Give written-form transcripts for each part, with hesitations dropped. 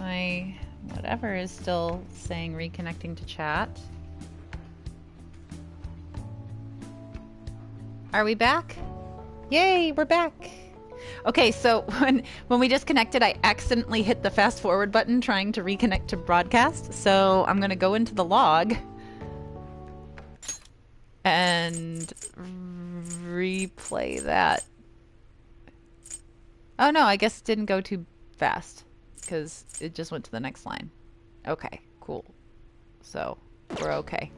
My whatever is still saying reconnecting to chat. Are we back? Yay, we're back. Okay, so when we disconnected, I accidentally hit the fast forward button trying to reconnect to broadcast. So I'm going to go into the log and replay that. Oh no, I guess it didn't go too fast because it just went to the next line. Okay, cool. So we're okay.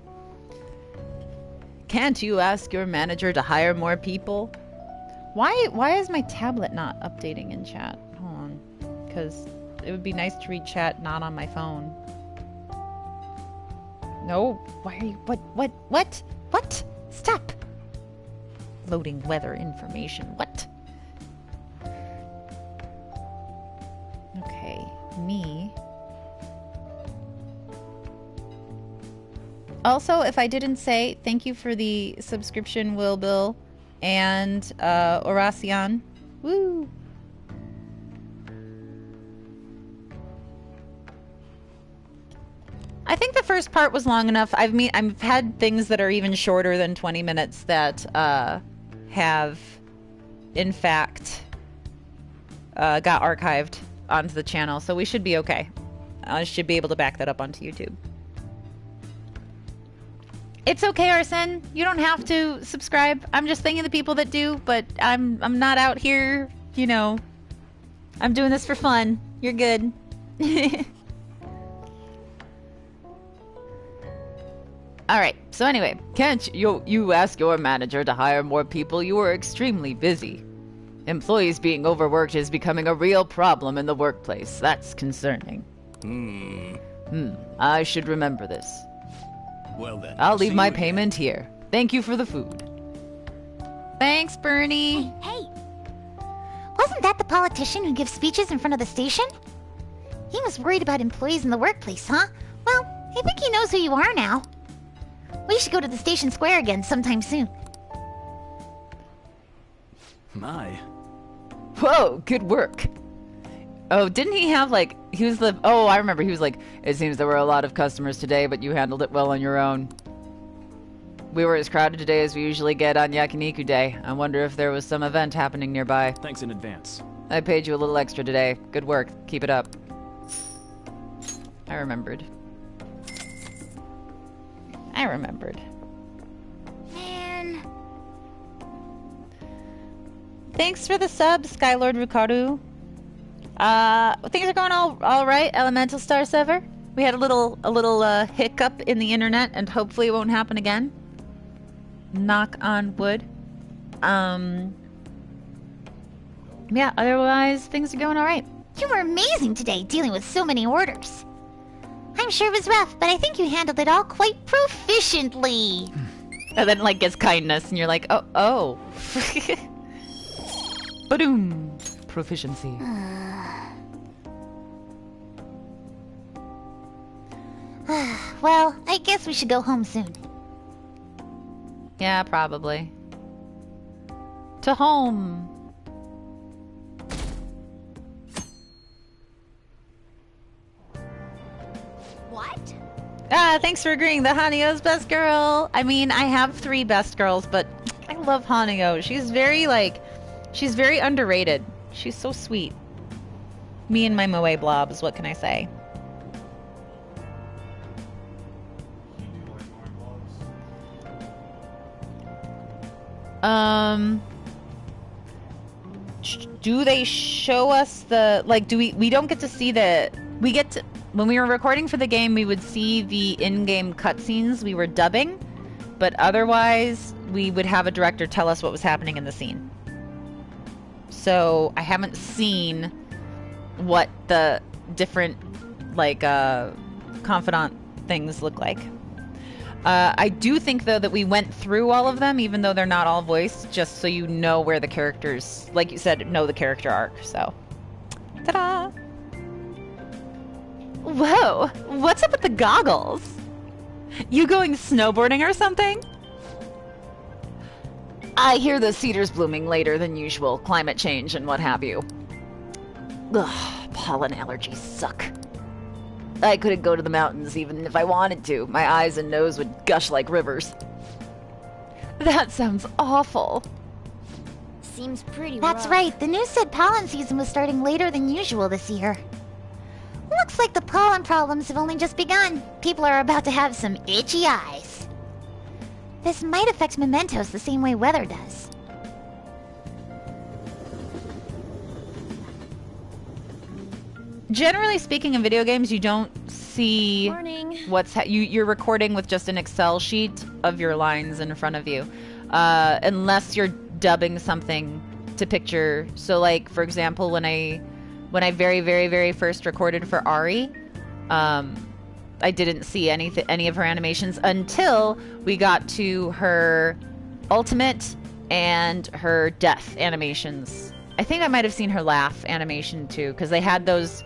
Can't you ask your manager to hire more people? Why is my tablet not updating in chat? Hold on. Because it would be nice to read chat not on my phone. No. Why are you... What? Stop. Loading weather information. What? Okay. Me. Also, if I didn't say, thank you for the subscription, Will Bill. And Horacion. Woo! I think the first part was long enough. I've had things that are even shorter than 20 minutes that have, in fact, got archived onto the channel. So we should be okay. I should be able to back that up onto YouTube. It's okay, Arsen. You don't have to subscribe. I'm just thanking the people that do, but I'm not out here, you know. I'm doing this for fun. You're good. Alright, so anyway, can't you ask your manager to hire more people? You are extremely busy. Employees being overworked is becoming a real problem in the workplace. That's concerning. I should remember this. Well then, I'll leave my payment here. Thank you for the food. Thanks, Bernie. Hey, wasn't that the politician who gives speeches in front of the station? He was worried about employees in the workplace, huh? Well, I think he knows who you are now. We should go to the station square again sometime soon. My. Whoa, good work. Oh, didn't he have, like, he was the... Oh, I remember. He was like, it seems there were a lot of customers today, but you handled it well on your own. We were as crowded today as we usually get on Yakiniku Day. I wonder if there was some event happening nearby. Thanks in advance. I paid you a little extra today. Good work. Keep it up. I remembered. Man. Thanks for the sub, Skylord Rukaru. Things are going all right, Elemental Star Sever. We had a little hiccup in the internet, and hopefully it won't happen again. Knock on wood. Yeah, otherwise things are going all right. You were amazing today, dealing with so many orders. I'm sure it was rough, but I think you handled it all quite proficiently. And then, like, gets kindness, and you're like, oh. Ba-doom. Proficiency. Well, I guess we should go home soon. Yeah, probably. To home. What? Thanks for agreeing. The Hanyo's best girl. I mean, I have 3 best girls, but I love Hanyo. She's very underrated. She's so sweet. Me and my Moe blobs, what can I say? Do they show us the, like, we don't get to see when we were recording for the game, we would see the in-game cutscenes we were dubbing, but otherwise we would have a director tell us what was happening in the scene. So I haven't seen what the different, like, confidant things look like. I do think, though, that we went through all of them, even though they're not all voiced, just so you know where the characters, like you said, know the character arc, so. Ta-da! Whoa! What's up with the goggles? You going snowboarding or something? I hear the cedar's blooming later than usual, climate change and what have you. Ugh, pollen allergies suck. I couldn't go to the mountains even if I wanted to. My eyes and nose would gush like rivers. That sounds awful. Seems pretty That's rough. right. The news said pollen season was starting later than usual this year. Looks like the pollen problems have only just begun. People are about to have some itchy eyes. This might affect mementos the same way weather does. Generally speaking, in video games, you don't see Morning. you're recording with just an Excel sheet of your lines in front of you, unless you're dubbing something to picture. So, like for example, when I very, very, very first recorded for Ari, I didn't see any of her animations until we got to her ultimate and her death animations. I think I might have seen her laugh animation too, because they had those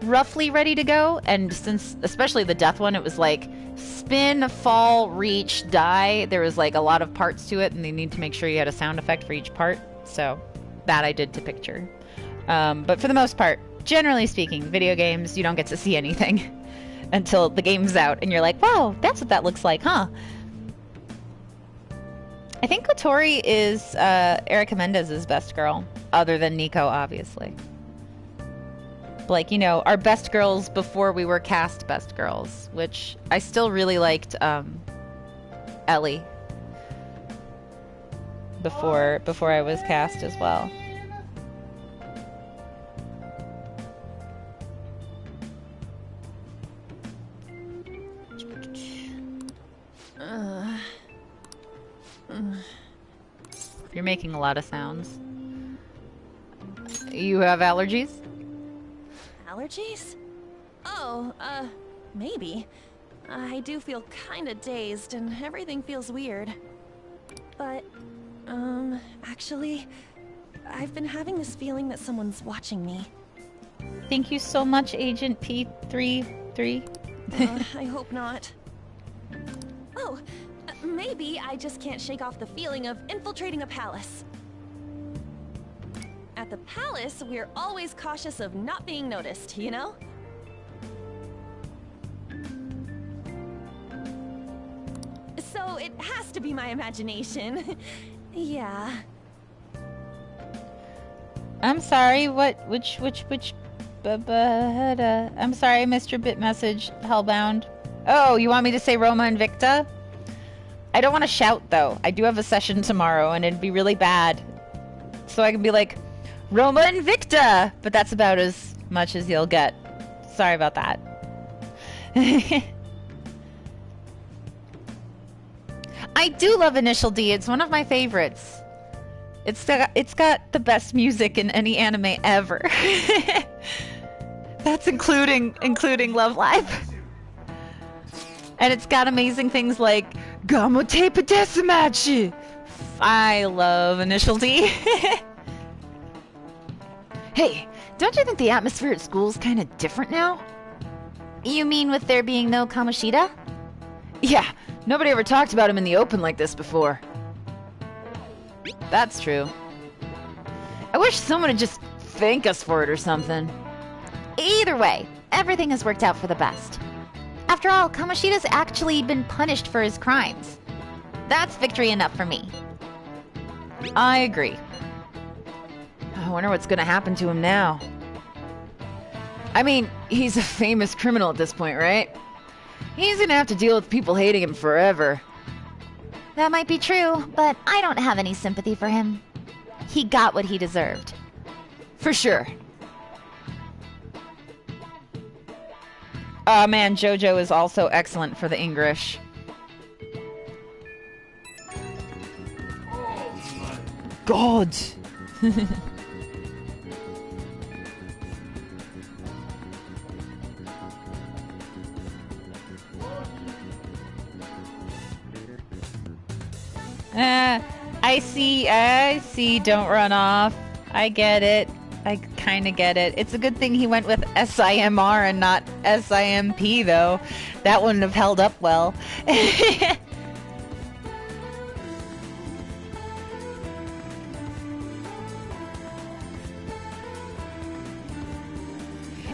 roughly ready to go. And since, especially the death one, it was like spin, fall, reach, die. There was like a lot of parts to it, and they need to make sure you had a sound effect for each part. So that I did to picture. But for the most part, generally speaking, video games, you don't get to see anything until the game's out, and you're like, wow, that's what that looks like, huh? I think Kotori is Erica Mendez's best girl, other than Nico, obviously. Like, you know, our best girls before we were cast best girls, which I still really liked Ellie before I was cast as well. You're making a lot of sounds. You have allergies? Allergies? Oh, maybe. I do feel kinda dazed and everything feels weird. But, actually, I've been having this feeling that someone's watching me. Thank you so much, Agent P33. I hope not. Oh, maybe I just can't shake off the feeling of infiltrating a palace. At the palace, we're always cautious of not being noticed, you know? So it has to be my imagination. Yeah. I'm sorry, I'm sorry, I missed your bit message, Hellbound. Oh, you want me to say Roma Invicta? I don't want to shout, though. I do have a session tomorrow, and it'd be really bad. So I can be like, Roma Invicta! But that's about as much as you'll get. Sorry about that. I do love Initial D. It's one of my favorites. It's got the best music in any anime ever. That's including Love Live. And it's got amazing things like Gamote Patesimachi. I love Initial D. Hey, don't you think the atmosphere at school's kind of different now? You mean with there being no Kamoshida? Yeah, nobody ever talked about him in the open like this before. That's true. I wish someone would just thank us for it or something. Either way, everything has worked out for the best. After all, Kamoshida's actually been punished for his crimes. That's victory enough for me. I agree. I wonder what's gonna happen to him now. I mean, he's a famous criminal at this point, right? He's gonna have to deal with people hating him forever. That might be true, but I don't have any sympathy for him. He got what he deserved. For sure. Oh man, JoJo is also excellent for the English. God! I see, don't run off. I get it. I kinda get it. It's a good thing he went with SIMR and not SIMP, though. That wouldn't have held up well.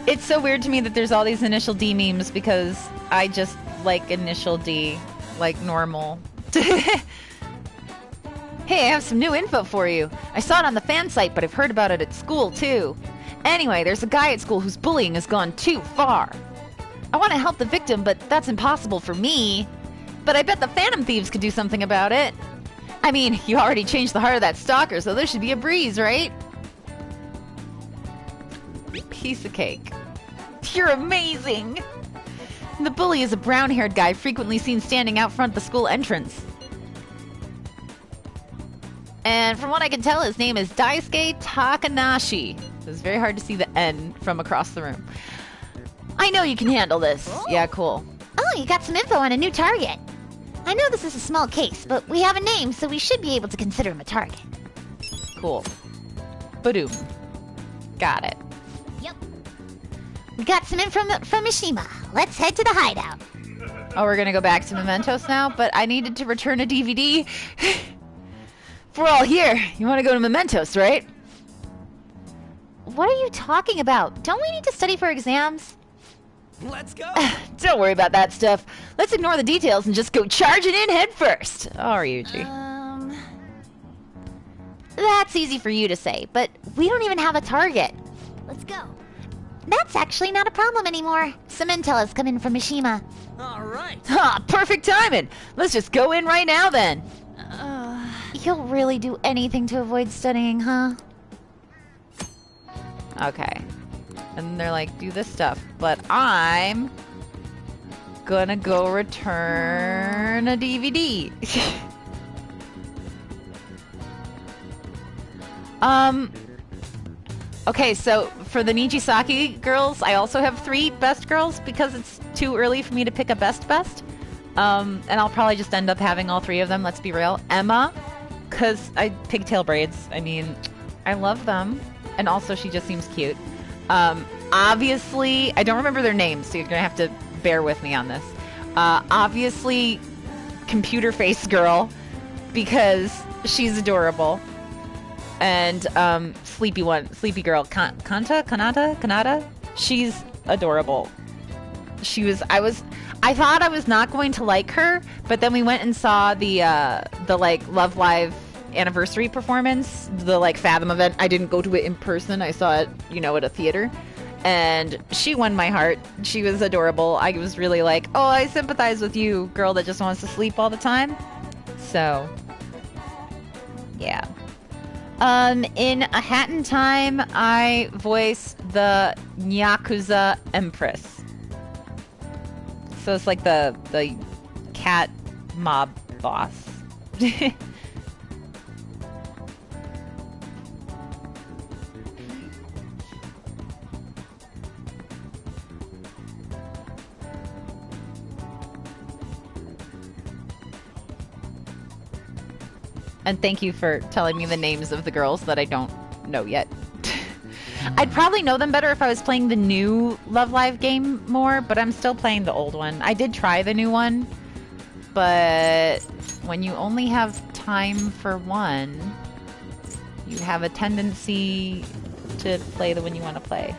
It's so weird to me that there's all these Initial D memes because I just like Initial D, like normal. Hey, I have some new info for you. I saw it on the fan site, but I've heard about it at school too. Anyway, there's a guy at school whose bullying has gone too far. I want to help the victim, but that's impossible for me. But I bet the Phantom Thieves could do something about it. I mean, you already changed the heart of that stalker, so there should be a breeze, right? Piece of cake. You're amazing! The bully is a brown-haired guy frequently seen standing out front the school entrance. And from what I can tell, his name is Daisuke Takanashi. It's very hard to see the N from across the room. I know you can handle this. Oh. Yeah, cool. Oh, you got some info on a new target. I know this is a small case, but we have a name, so we should be able to consider him a target. Cool. Badoom. Got it. Yep. We got some info from Mishima. Let's head to the hideout. Oh, we're gonna go back to Mementos now, but I needed to return a DVD. If we're all here, you want to go to Mementos, right? What are you talking about? Don't we need to study for exams? Let's go! Don't worry about that stuff. Let's ignore the details and just go charging in head first. Oh, Ryuji. That's easy for you to say, but we don't even have a target. Let's go. That's actually not a problem anymore. Some intel has come in from Mishima. All right. Ha! Perfect timing. Let's just go in right now then. You'll really do anything to avoid studying, huh? Okay. And they're like, do this stuff. But I'm gonna go return a DVD. Okay, so for the Nijisaki girls, I also have 3 best girls because it's too early for me to pick a best. And I'll probably just end up having all 3 of them, let's be real. Emma, because pigtail braids. I mean, I love them. And also, she just seems cute. Obviously, I don't remember their names, so you're going to have to bear with me on this. Obviously, computer face girl, because she's adorable. And sleepy girl, Kanata? She's adorable. I thought I was not going to like her, but then we went and saw the like Love Live anniversary performance, the like Fathom event. I didn't go to it in person. I saw it, at a theater. And she won my heart. She was adorable. I was really like, oh, I sympathize with you, girl that just wants to sleep all the time. So, yeah. In A Hat in Time, I voice the Yakuza Empress. So it's like the cat mob boss. And thank you for telling me the names of the girls that I don't know yet. I'd probably know them better if I was playing the new Love Live game more, but I'm still playing the old one. I did try the new one, but when you only have time for one, you have a tendency to play the one you want to play.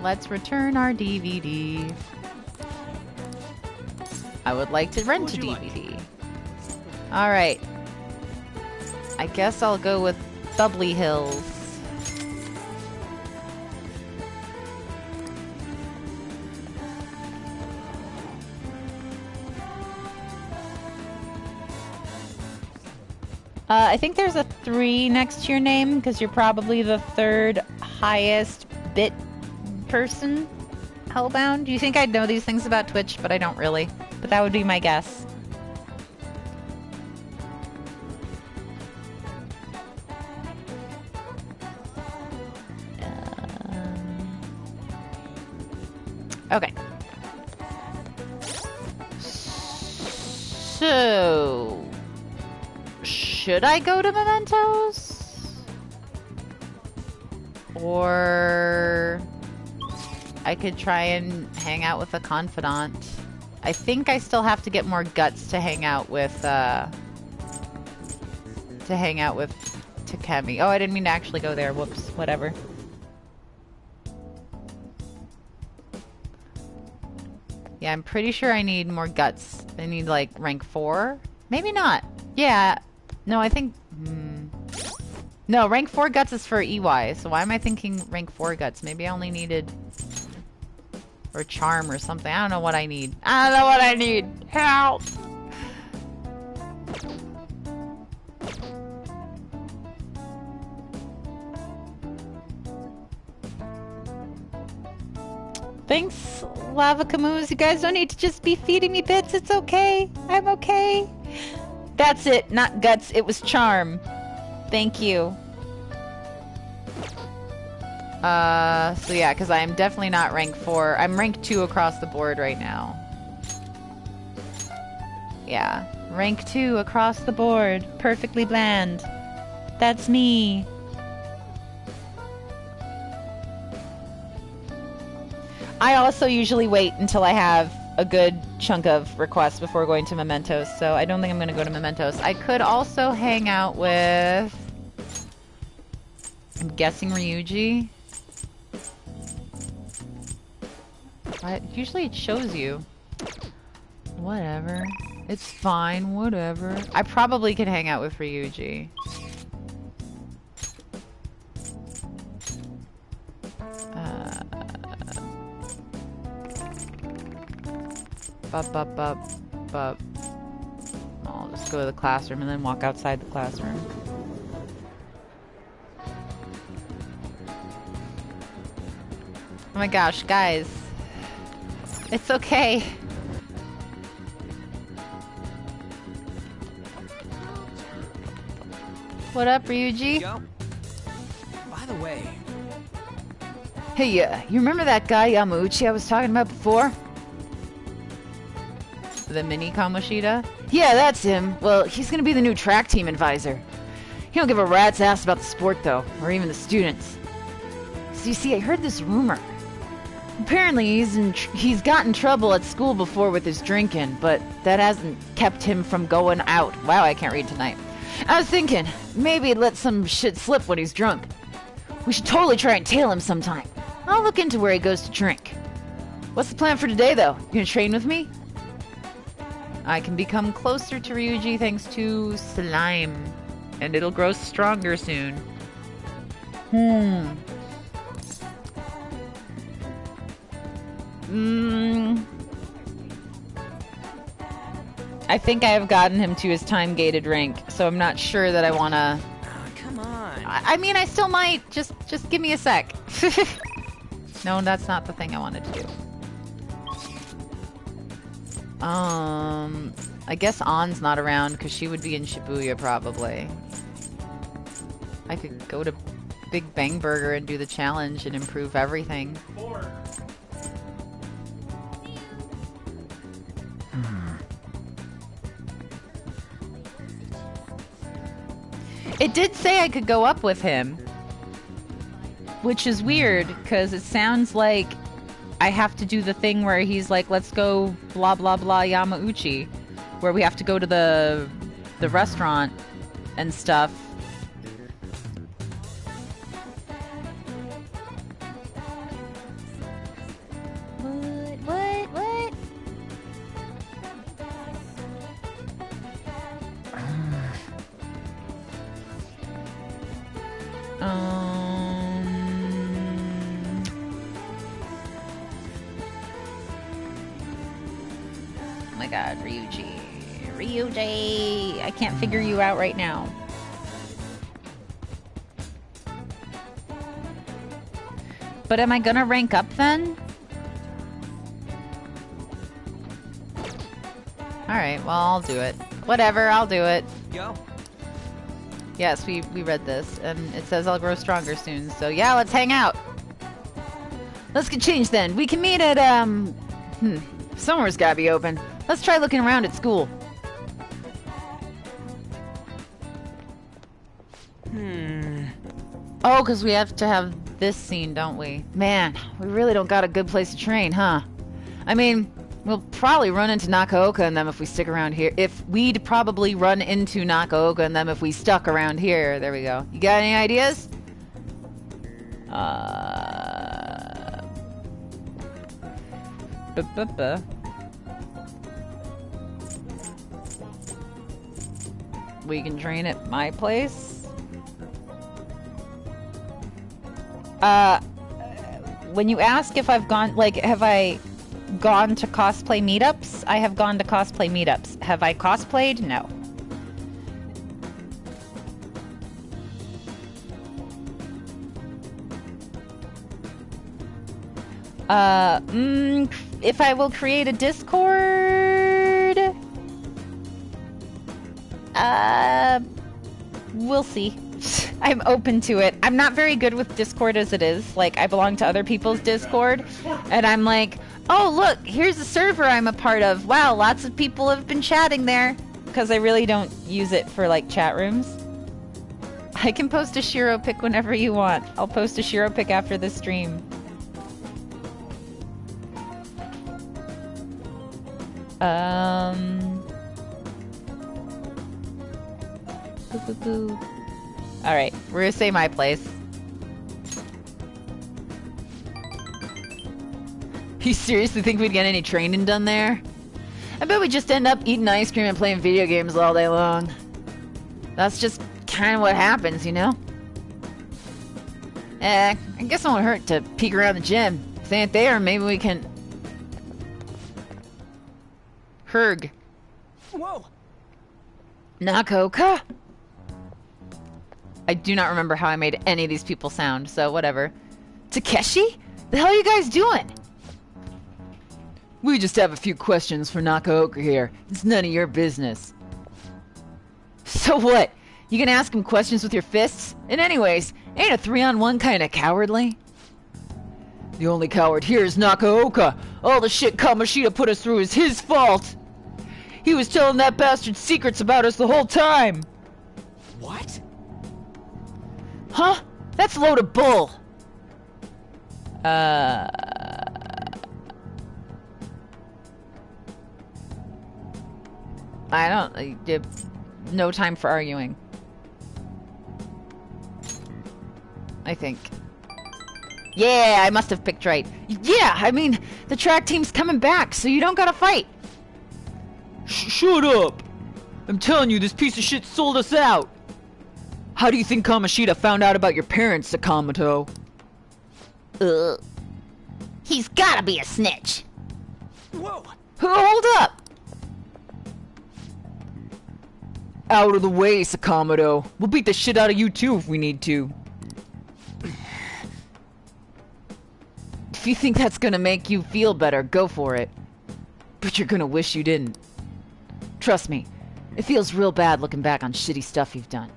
Let's return our DVD. I would like to rent a DVD. Alright. I guess I'll go with Thubley Hills. I think there's a 3 next to your name because you're probably the 3rd highest bit person. Hellbound? You think I'd know these things about Twitch, but I don't really. But that would be my guess. Okay. So, should I go to Mementos? Or I could try and hang out with a confidant. I think I still have to get more guts to hang out with Takemi. Oh, I didn't mean to actually go there. Whoops. Whatever. Yeah, I'm pretty sure I need more guts. I need, like, rank 4? Maybe not. Yeah. No, I think... No, rank 4 guts is for EY, so why am I thinking rank 4 guts? Maybe I only needed... Or charm or something. I don't know what I need. I don't know what I need! Help! Thanks, Lava Camus. You guys don't need to just be feeding me bits. It's okay. I'm okay. That's it. Not guts. It was charm. Thank you. So yeah, because I am definitely not rank 4. I'm rank 2 across the board right now. Yeah. Rank 2 across the board. Perfectly bland. That's me. I also usually wait until I have a good chunk of requests before going to Mementos, so I don't think I'm going to go to Mementos. I could also hang out with... I'm guessing Ryuji. Usually it shows you. Whatever. It's fine, whatever. I probably could hang out with Ryuji. I'll just go to the classroom and then walk outside the classroom. Oh my gosh, guys. It's okay. What up, Ryuji? Go. By the way... Hey, you remember that guy Yamauchi I was talking about before? The mini Kamoshida? Yeah, that's him. Well, he's gonna be the new track team advisor. He don't give a rat's ass about the sport, though, or even the students. So you see, I heard this rumor. Apparently, he's got in trouble at school before with his drinking, but that hasn't kept him from going out. Wow, I can't read tonight. I was thinking, maybe he'd let some shit slip when he's drunk. We should totally try and tail him sometime. I'll look into where he goes to drink. What's the plan for today, though? You gonna train with me? I can become closer to Ryuji thanks to slime. And it'll grow stronger soon. I think I have gotten him to his time-gated rank, so I'm not sure that I want to... come on. I mean, I still might. Just give me a sec. No, that's not the thing I wanted to do. I guess Ann's not around because she would be in Shibuya probably. I could go to Big Bang Burger and do the challenge and improve everything. It did say I could go up with him, which is weird because it sounds like I have to do the thing where he's like, let's go blah blah blah Yamauchi, where we have to go to the restaurant and stuff. What? Oh my god, Ryuji. I can't figure you out right now. But am I gonna rank up then? Alright, well, I'll do it. Whatever, I'll do it. Go. Yes, we read this, and it says I'll grow stronger soon, so yeah, let's hang out. Let's get changed then. We can meet at, somewhere's gotta be open. Let's try looking around at school. Oh, because we have to have this scene, don't we? Man, we really don't got a good place to train, huh? I mean, We'll probably run into Nakaoka and them if we stick around here. We'd probably run into Nakaoka and them if we stuck around here. There we go. You got any ideas? We can train at my place. When you ask if I've gone, like, have I gone to cosplay meetups? I have gone to cosplay meetups. Have I cosplayed? No. If I will create a Discord, we'll see. I'm open to it. I'm not very good with Discord as it is. Like, I belong to other people's Discord, and I'm like, oh, look, here's a server I'm a part of. Wow, lots of people have been chatting there. Because I really don't use it for, like, chat rooms. I can post a Shiro pic whenever you want. I'll post a Shiro pic after the stream. Alright, we're gonna say my place. You seriously think we'd get any training done there? I bet we'd just end up eating ice cream and playing video games all day long. That's just kind of what happens, you know? I guess it won't hurt to peek around the gym. If they ain't there, maybe we can... Herg. Whoa! Nakaoka? I do not remember how I made any of these people sound, so whatever. Takeshi? The hell are you guys doing? We just have a few questions for Nakaoka here. It's none of your business. So what? You gonna ask him questions with your fists? And anyways, ain't a 3-on-1 kinda cowardly? The only coward here is Nakaoka. All the shit Kamoshida put us through is his fault. He was telling that bastard secrets about us the whole time. What? Huh? That's a load of bull. I don't... no time for arguing. I think. Yeah, I must have picked right. Yeah, I mean, the track team's coming back, so you don't gotta fight. Shut up! I'm telling you, this piece of shit sold us out! How do you think Kamoshida found out about your parents, Sakamoto? He's gotta be a snitch. Whoa! Hold up! Out of the way, Sakamoto. We'll beat the shit out of you too if we need to. If you think that's gonna make you feel better, go for it. But you're gonna wish you didn't. Trust me, it feels real bad looking back on shitty stuff you've done.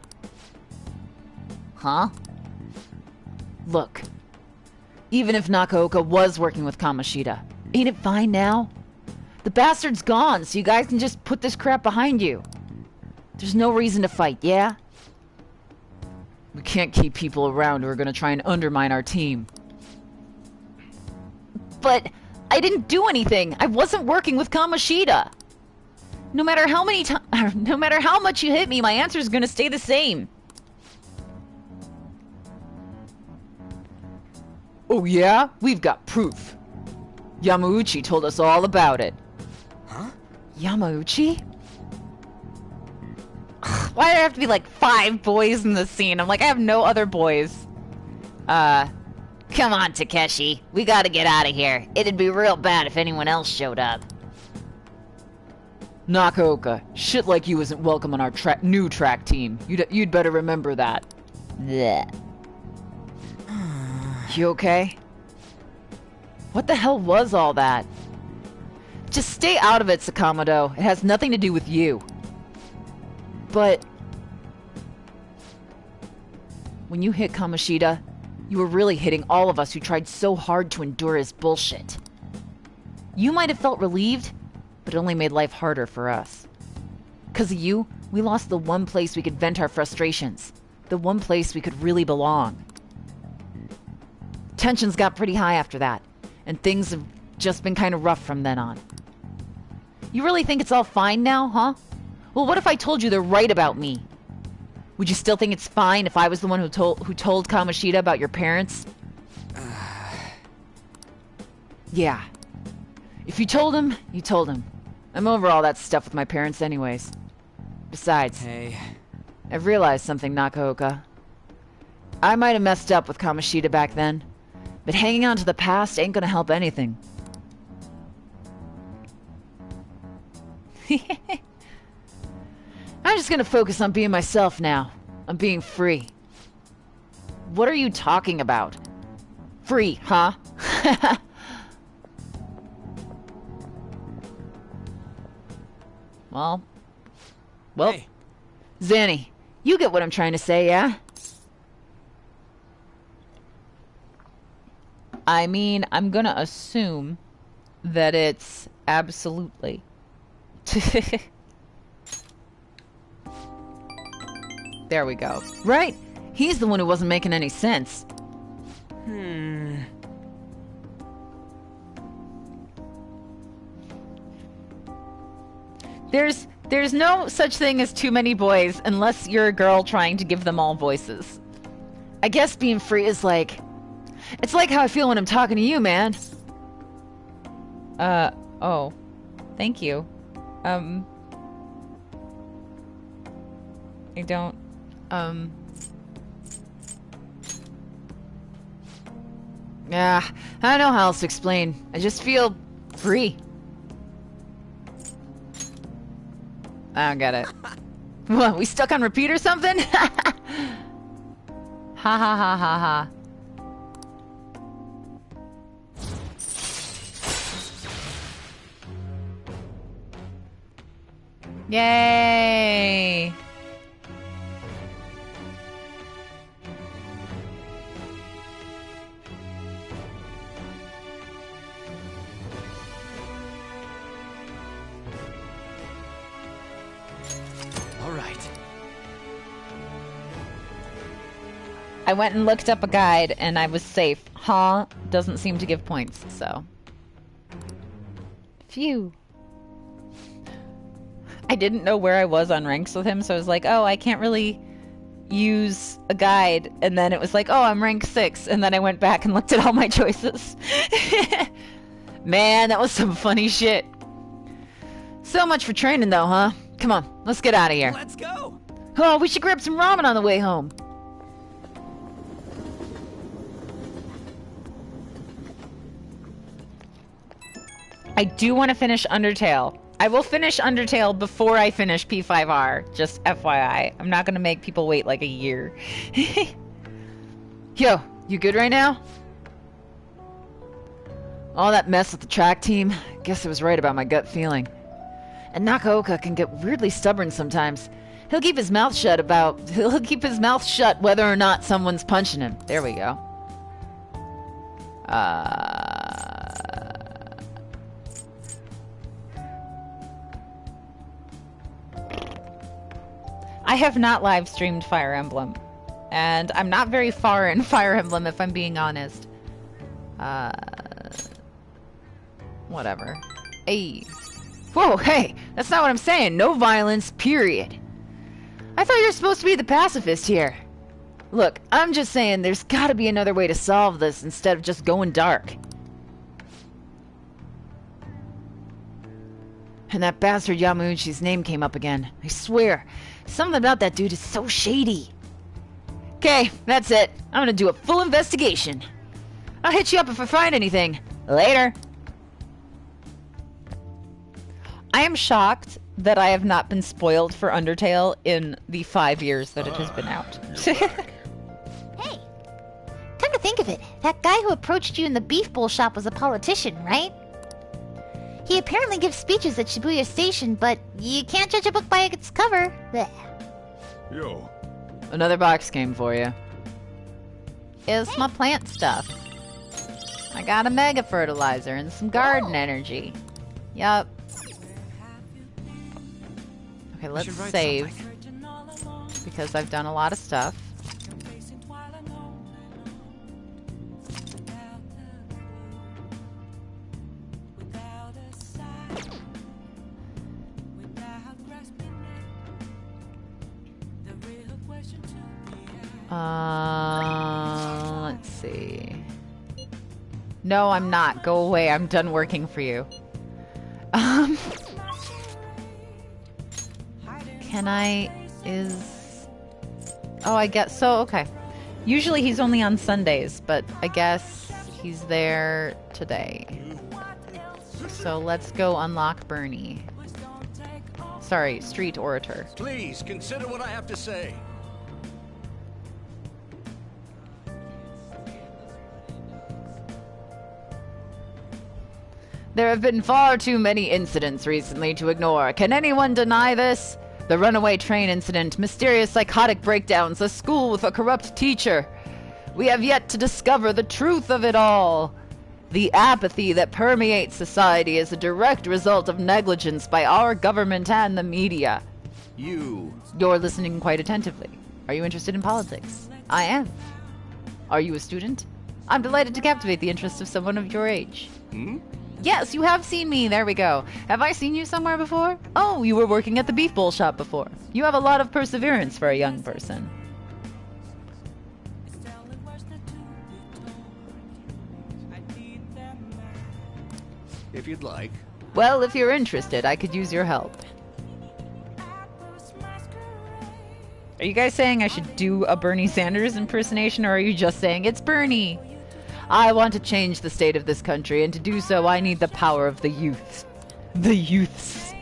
Huh? Look, even if Nakaoka was working with Kamoshida, ain't it fine now? The bastard's gone, so you guys can just put this crap behind you. There's no reason to fight, yeah? We can't keep people around who are gonna try and undermine our team. But I didn't do anything. I wasn't working with Kamoshida. No matter how many no matter how much you hit me, my answer is gonna stay the same. Oh yeah? We've got proof. Yamauchi told us all about it. Huh? Yamauchi? Why do there have to be like 5 boys in the scene? I'm like, I have no other boys. Come on, Takeshi. We gotta get out of here. It'd be real bad if anyone else showed up. Nakaoka, shit like you isn't welcome on our new track team. You'd better remember that. Blech. You okay? What the hell was all that? Just stay out of it, Sakamoto. It has nothing to do with you. But... when you hit Kamoshida, you were really hitting all of us who tried so hard to endure his bullshit. You might have felt relieved, but it only made life harder for us. 'Cause of you, we lost the one place we could vent our frustrations. The one place we could really belong. Tensions got pretty high after that, and things have just been kind of rough from then on. You really think it's all fine now, huh? Well, what if I told you they're right about me? Would you still think it's fine if I was the one who told Kamoshida about your parents? Yeah. If you told him, you told him. I'm over all that stuff with my parents anyways. Besides, Hey. I've realized something, Nakaoka. I might have messed up with Kamoshida back then, but hanging on to the past ain't gonna help anything. I'm just gonna focus on being myself now. On being free. What are you talking about? Free, huh? Well, Hey. Zanny, you get what I'm trying to say, yeah? I mean, I'm gonna assume that it's absolutely. There we go. Right? He's the one who wasn't making any sense. There's no such thing as too many boys unless you're a girl trying to give them all voices. I guess being free is like... It's like how I feel when I'm talking to you, man. Oh. Thank you. I don't... Yeah, I don't know how else to explain. I just feel free. I don't get it. What, we stuck on repeat or something? Ha ha ha ha ha. Yay! All right. I went and looked up a guide and I was safe. Huh? Doesn't seem to give points, so. Phew. I didn't know where I was on ranks with him, so I was like, oh, I can't really use a guide. And then it was like, oh, I'm rank 6. And then I went back and looked at all my choices. Man, that was some funny shit. So much for training, though, huh? Come on, let's get out of here. Let's go. Oh, we should grab some ramen on the way home. I do want to finish Undertale. I will finish Undertale before I finish P5R. Just FYI. I'm not going to make people wait like a year. Yo, you good right now? All that mess with the track team. Guess I was right about my gut feeling. And Nakaoka can get weirdly stubborn sometimes. He'll keep his mouth shut whether or not someone's punching him. There we go. I have not live streamed Fire Emblem. And I'm not very far in Fire Emblem, if I'm being honest. Whatever. Hey. Whoa, hey! That's not what I'm saying. No violence, period. I thought you were supposed to be the pacifist here. Look, I'm just saying there's gotta be another way to solve this instead of just going dark. And that bastard Yamauchi's name came up again. I swear, something about that dude is so shady. Okay, that's it. I'm gonna do a full investigation. I'll hit you up if I find anything. Later. I am shocked that I have not been spoiled for Undertale in the 5 years that it has been out. Hey, come to think of it, that guy who approached you in the beef bowl shop was a politician, right? He apparently gives speeches at Shibuya Station, but you can't judge a book by its cover. Blech. Yo. Another box game for you. It's my plant stuff. I got a mega fertilizer and some garden energy. Yup. Okay, let's save. Because I've done a lot of stuff. Let's see. No, I'm not. Go away. I'm done working for you. Can I... Oh, I guess so. Okay. Usually he's only on Sundays, but I guess he's there today. So let's go unlock Bernie. Sorry, street orator. Please consider what I have to say. There have been far too many incidents recently to ignore. Can anyone deny this? The runaway train incident, mysterious psychotic breakdowns, a school with a corrupt teacher. We have yet to discover the truth of it all. The apathy that permeates society is a direct result of negligence by our government and the media. You're listening quite attentively. Are you interested in politics? I am. Are you a student? I'm delighted to captivate the interest of someone of your age. Yes, you have seen me. There we go. Have I seen you somewhere before? Oh, you were working at the beef bowl shop before. You have a lot of perseverance for a young person. If you'd like. Well, if you're interested, I could use your help. Are you guys saying I should do a Bernie Sanders impersonation, or are you just saying it's Bernie? I want to change the state of this country, and to do so I need the power of the youth. The youths.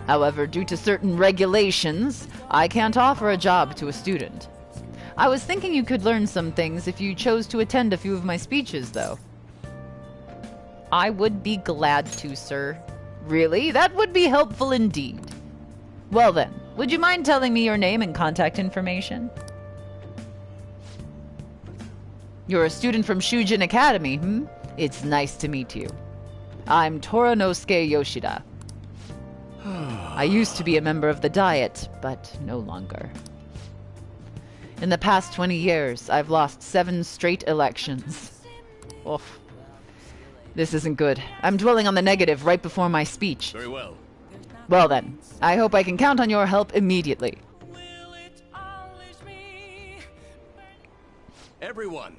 However, due to certain regulations, I can't offer a job to a student. I was thinking you could learn some things if you chose to attend a few of my speeches, though. I would be glad to, sir. Really? That would be helpful indeed. Well then, would you mind telling me your name and contact information? You're a student from Shujin Academy, hmm? It's nice to meet you. I'm Toranosuke Yoshida. I used to be a member of the Diet, but no longer. In the past 20 years, I've lost 7 straight elections. Oof. This isn't good. I'm dwelling on the negative right before my speech. Very well. Well then, I hope I can count on your help immediately. Everyone.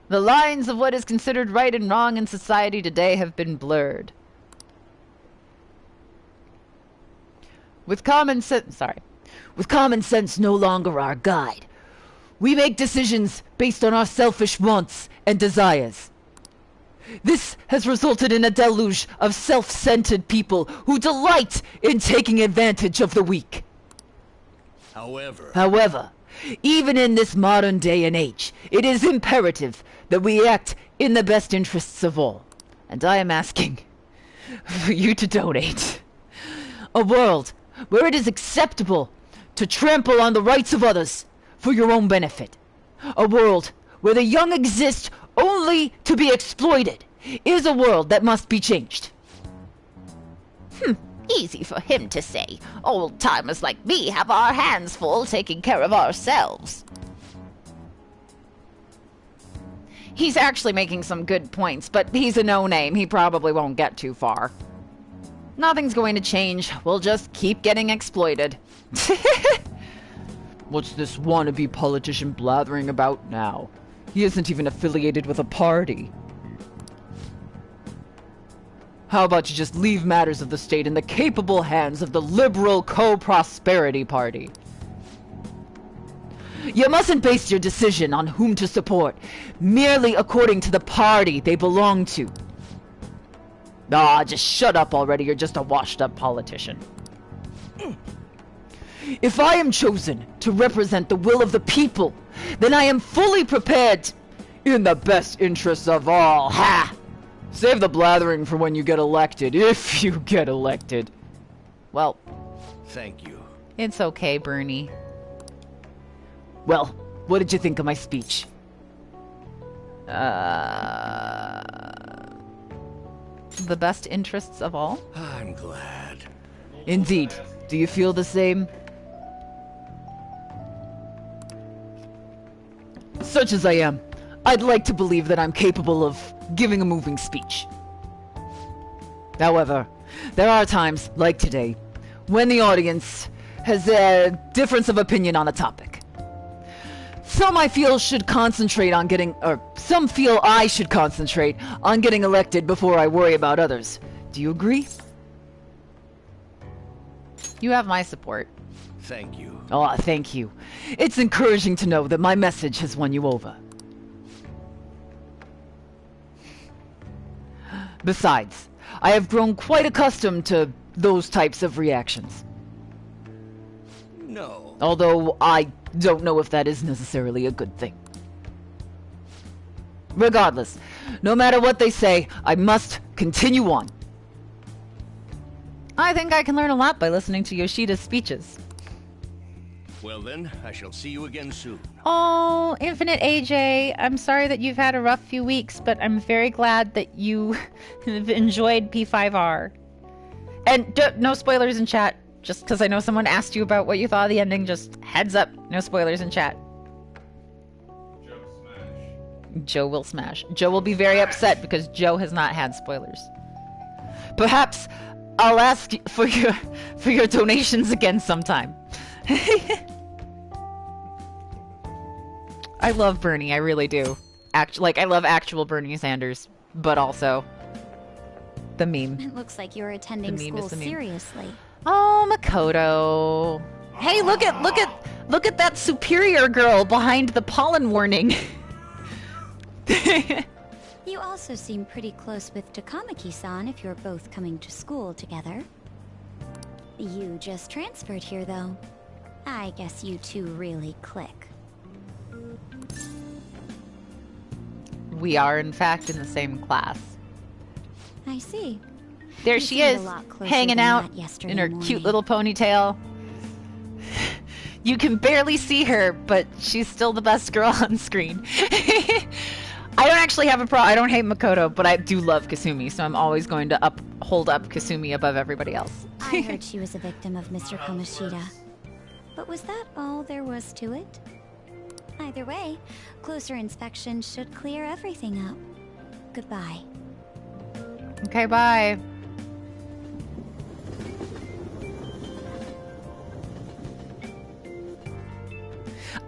The lines of what is considered right and wrong in society today have been blurred. With common sense no longer our guide, we make decisions based on our selfish wants and desires. This has resulted in a deluge of self-centered people who delight in taking advantage of the weak. However, even in this modern day and age, it is imperative that we act in the best interests of all. And I am asking for you to donate. A world where it is acceptable to trample on the rights of others for your own benefit. A world where the young exist only to be exploited is a world that must be changed. Easy for him to say. Old-timers like me have our hands full taking care of ourselves. He's actually making some good points, but he's a no-name. He probably won't get too far. Nothing's going to change. We'll just keep getting exploited. What's this wannabe politician blathering about now? He isn't even affiliated with a party. How about you just leave matters of the state in the capable hands of the Liberal Co-Prosperity Party? You mustn't base your decision on whom to support, merely according to the party they belong to. Ah, just shut up already, you're just a washed-up politician. If I am chosen to represent the will of the people, then I am fully prepared in the best interests of all. Ha! Save the blathering for when you get elected, if you get elected. Well, thank you. It's okay, Bernie. Well, what did you think of my speech? The best interests of all? I'm glad. Indeed. Do you feel the same? Such as I am, I'd like to believe that I'm capable of giving a moving speech. However, there are times, like today, when the audience has a difference of opinion on a topic. Some I feel should concentrate on getting, or some feel I should concentrate on getting elected before I worry about others. Do you agree? You have my support. Thank you. Oh, thank you. It's encouraging to know that my message has won you over. Besides, I have grown quite accustomed to those types of reactions. No. Although I don't know if that is necessarily a good thing. Regardless, no matter what they say, I must continue on. I think I can learn a lot by listening to Yoshida's speeches. Well then, I shall see you again soon. Oh, Infinite AJ, I'm sorry that you've had a rough few weeks, but I'm very glad that you have enjoyed P5R. And no spoilers in chat, just because I know someone asked you about what you thought of the ending. Just heads up, no spoilers in chat. Joe will smash. Joe will be very upset because Joe has not had spoilers. Perhaps I'll ask for your donations again sometime. I love Bernie, I really do. I love actual Bernie Sanders, but also the meme. It looks like you're attending school seriously. Oh, Makoto. Hey, look at that superior girl behind the pollen warning. You also seem pretty close with Takamaki-san if you're both coming to school together. You just transferred here, though. I guess you two really click. We are, in fact, in the same class. I see. There she is, hanging out in her cute little ponytail. You can barely see her, but she's still the best girl on screen. I don't actually have a problem. I don't hate Makoto, but I do love Kasumi, so I'm always going to hold up Kasumi above everybody else. I heard she was a victim of Mr. Kamoshida. But was that all there was to it? Either way, closer inspection should clear everything up. Goodbye. Okay, bye.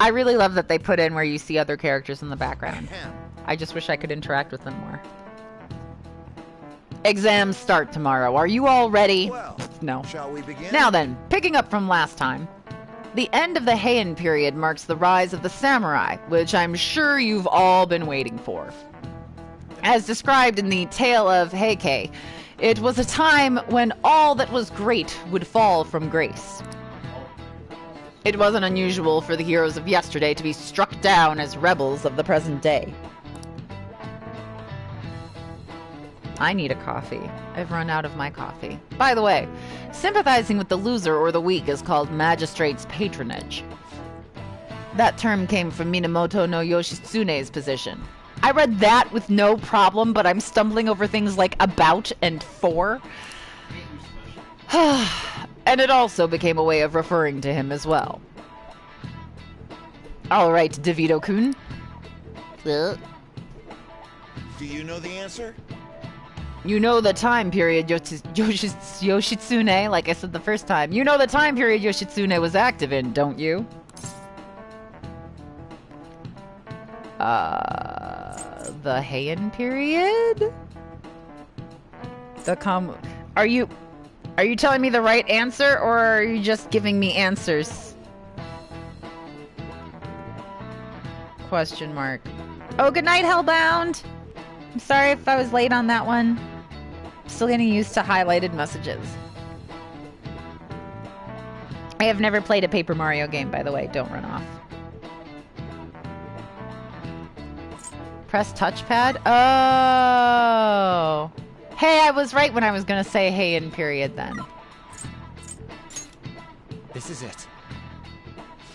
I really love that they put in where you see other characters in the background. I just wish I could interact with them more. Exams start tomorrow. Are you all ready? Well, no. shall we begin? Now then, picking up from last time. The end of the Heian period marks the rise of the samurai, which I'm sure you've all been waiting for. As described in the Tale of Heike, it was a time when all that was great would fall from grace. It wasn't unusual for the heroes of yesterday to be struck down as rebels of the present day. I need a coffee. I've run out of my coffee. By the way, sympathizing with the loser or the weak is called magistrate's patronage. That term came from Minamoto no Yoshitsune's position. I read that with no problem, but I'm stumbling over things like about and for. And it also became a way of referring to him as well. Alright, DeVito-kun. Do you know the answer? You know the time period Yoshitsune, like I said the first time. You know the time period Yoshitsune was active in, don't you? The Heian period? Are you telling me the right answer, or are you just giving me answers? Question mark. Oh, good night, Hellbound! I'm sorry if I was late on that one. Still getting used to highlighted messages. I have never played a Paper Mario game, by the way. Don't run off. Press touchpad? Oh! Hey, I was right when I was gonna say Heian period then. This is it.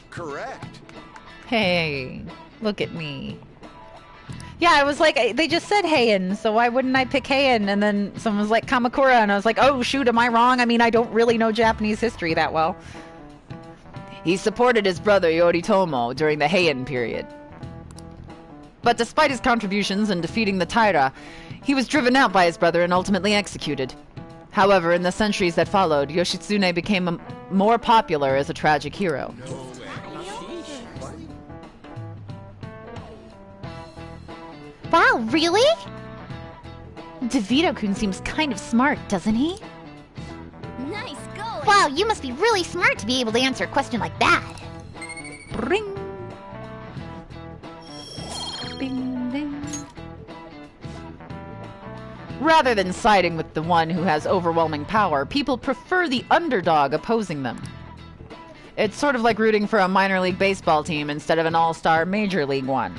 Correct. Hey, look at me. Yeah, I was like, they just said Heian, so why wouldn't I pick Heian? And then someone was like Kamakura, and I was like, oh shoot, am I wrong? I mean, I don't really know Japanese history that well. He supported his brother Yoritomo during the Heian period. But despite his contributions in defeating the Taira, he was driven out by his brother and ultimately executed. However, in the centuries that followed, Yoshitsune became more popular as a tragic hero. Wow, really? DeVito-kun seems kind of smart, doesn't he? Nice going. Wow, you must be really smart to be able to answer a question like that. Ring. Bing, ding. Rather than siding with the one who has overwhelming power, people prefer the underdog opposing them. It's sort of like rooting for a minor league baseball team instead of an all-star major league one.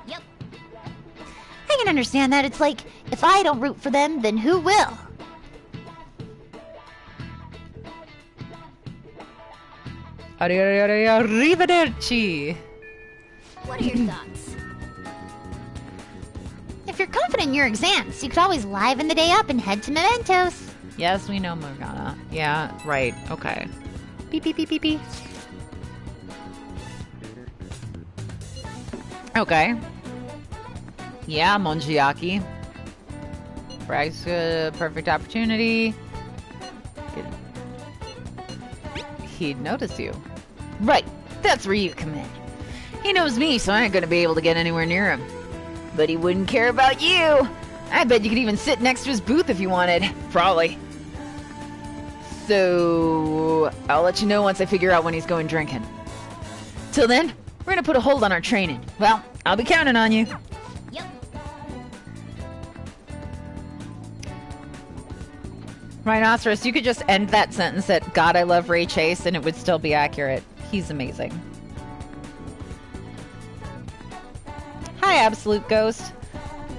Yep. I can understand that. It's like, if I don't root for them, then who will? Arrivederci. What are your thoughts? If you're confident in your exams, you could always liven the day up and head to Mementos. Yes, we know Morgana. Yeah, right. Okay. Beep, beep, beep, beep, beep. Okay. Yeah, Monjiaki. Bragg's perfect opportunity. He'd notice you. Right, that's where you come in. He knows me, so I ain't gonna be able to get anywhere near him. But he wouldn't care about you. I bet you could even sit next to his booth if you wanted. Probably. So, I'll let you know once I figure out when he's going drinking. Till then, we're gonna put a hold on our training. Well, I'll be counting on you. Yep. Rhinoceros, you could just end that sentence at God, I love Ray Chase, and it would still be accurate. He's amazing. Hi, Absolute Ghost.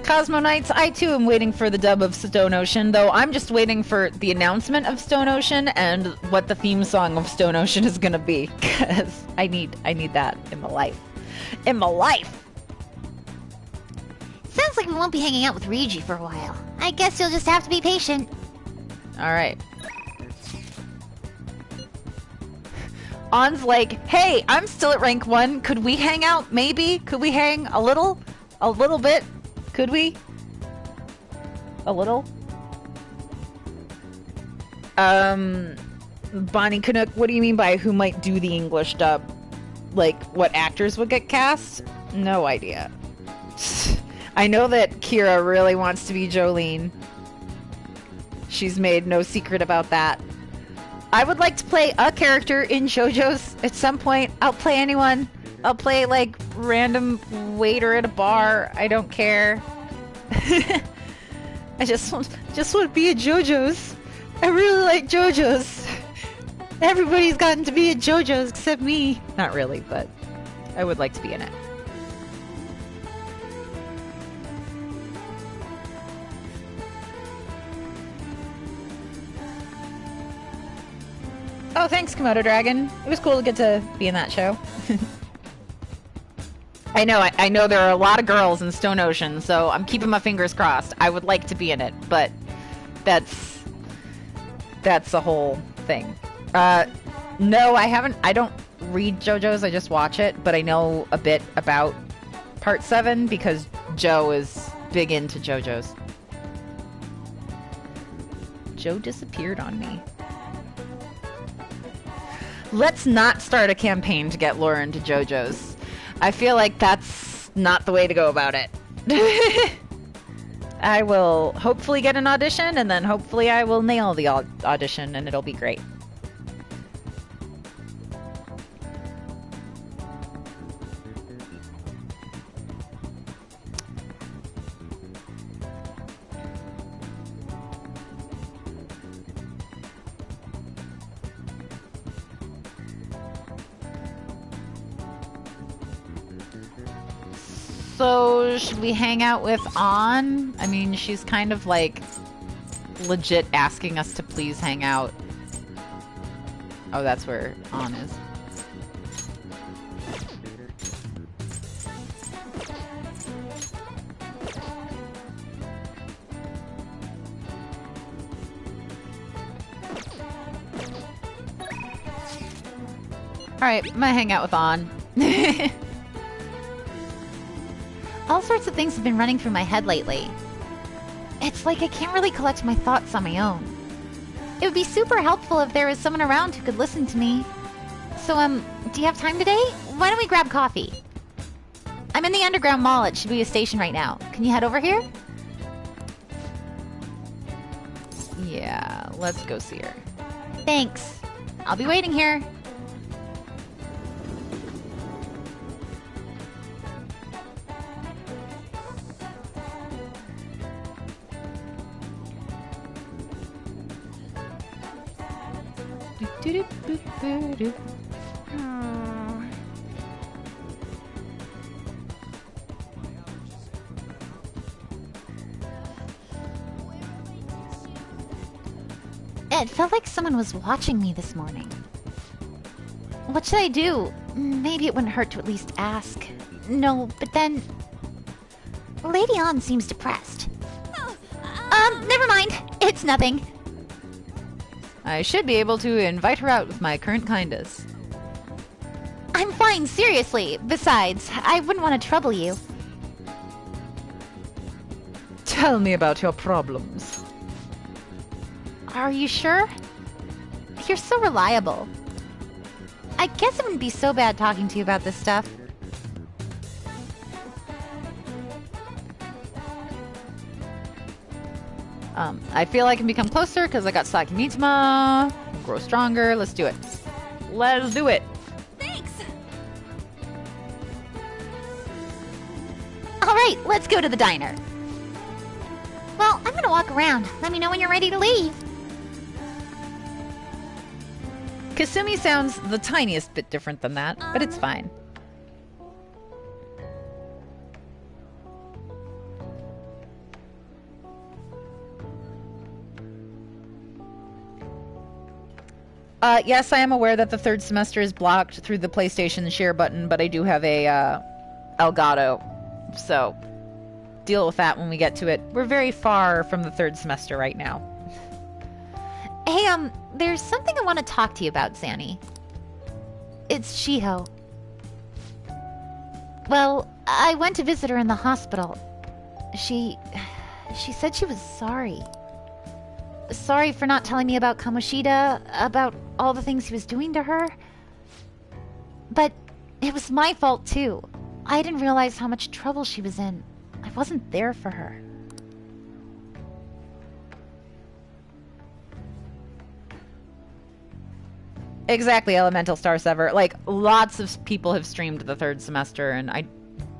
Cosmo Knights, I too am waiting for the dub of Stone Ocean, though I'm just waiting for the announcement of Stone Ocean and what the theme song of Stone Ocean is gonna be, because I need that in my life. In my life! Sounds like we won't be hanging out with Ryuji for a while. I guess you'll just have to be patient. Alright. On's like, hey, I'm still at rank 1. Could we hang out? Maybe? Could we hang a little? A little bit? Could we? A little? Bonnie Canuck, what do you mean by who might do the English dub? Like, what actors would get cast? No idea. I know that Kira really wants to be Jolene. She's made no secret about that. I would like to play a character in JoJo's at some point. I'll play anyone. I'll play, like, random waiter at a bar. I don't care. I just want to be at JoJo's. I really like JoJo's. Everybody's gotten to be at JoJo's except me. Not really, but I would like to be in it. Oh, thanks, Komodo Dragon. It was cool to get to be in that show. I know there are a lot of girls in Stone Ocean, so I'm keeping my fingers crossed. I would like to be in it, but that's the whole thing. No, I haven't. I don't read JoJo's, I just watch it, but I know a bit about Part 7 because Joe is big into JoJo's. Joe disappeared on me. Let's not start a campaign to get Laura into JoJo's. I feel like that's not the way to go about it. I will hopefully get an audition, and then hopefully I will nail the audition, and it'll be great. So, should we hang out with An? I mean, she's kind of like legit asking us to please hang out. Oh, that's where An is. Alright, I'm gonna hang out with An. All sorts of things have been running through my head lately. It's like I can't really collect my thoughts on my own. It would be super helpful if there was someone around who could listen to me. So, do you have time today? Why don't we grab coffee? I'm in the underground mall at Shibuya Station right now. Can you head over here? Yeah, let's go see her. Thanks. I'll be waiting here. It felt like someone was watching me this morning. What should I do? Maybe it wouldn't hurt to at least ask. No, but then... Lady An seems depressed. Never mind. It's nothing. I should be able to invite her out with my current kindness. I'm fine, seriously. Besides, I wouldn't want to trouble you. Tell me about your problems. Are you sure? You're so reliable. I guess it wouldn't be so bad talking to you about this stuff. I feel I can become closer because I got Sakimitama. Grow stronger. Let's do it. Let's do it. Thanks! Alright, let's go to the diner. Well, I'm gonna walk around. Let me know when you're ready to leave. Kasumi sounds the tiniest bit different than that, but it's fine. Yes, I am aware that the third semester is blocked through the PlayStation share button, but I do have a Elgato, so deal with that when we get to it. We're very far from the third semester right now. Hey, there's something I want to talk to you about, Zanny. It's Shiho. Well, I went to visit her in the hospital. She said she was sorry. Sorry for not telling me about Kamoshida, about all the things he was doing to her. But it was my fault, too. I didn't realize how much trouble she was in. I wasn't there for her. Exactly, Elemental Star Sever. Like, lots of people have streamed the third semester, and I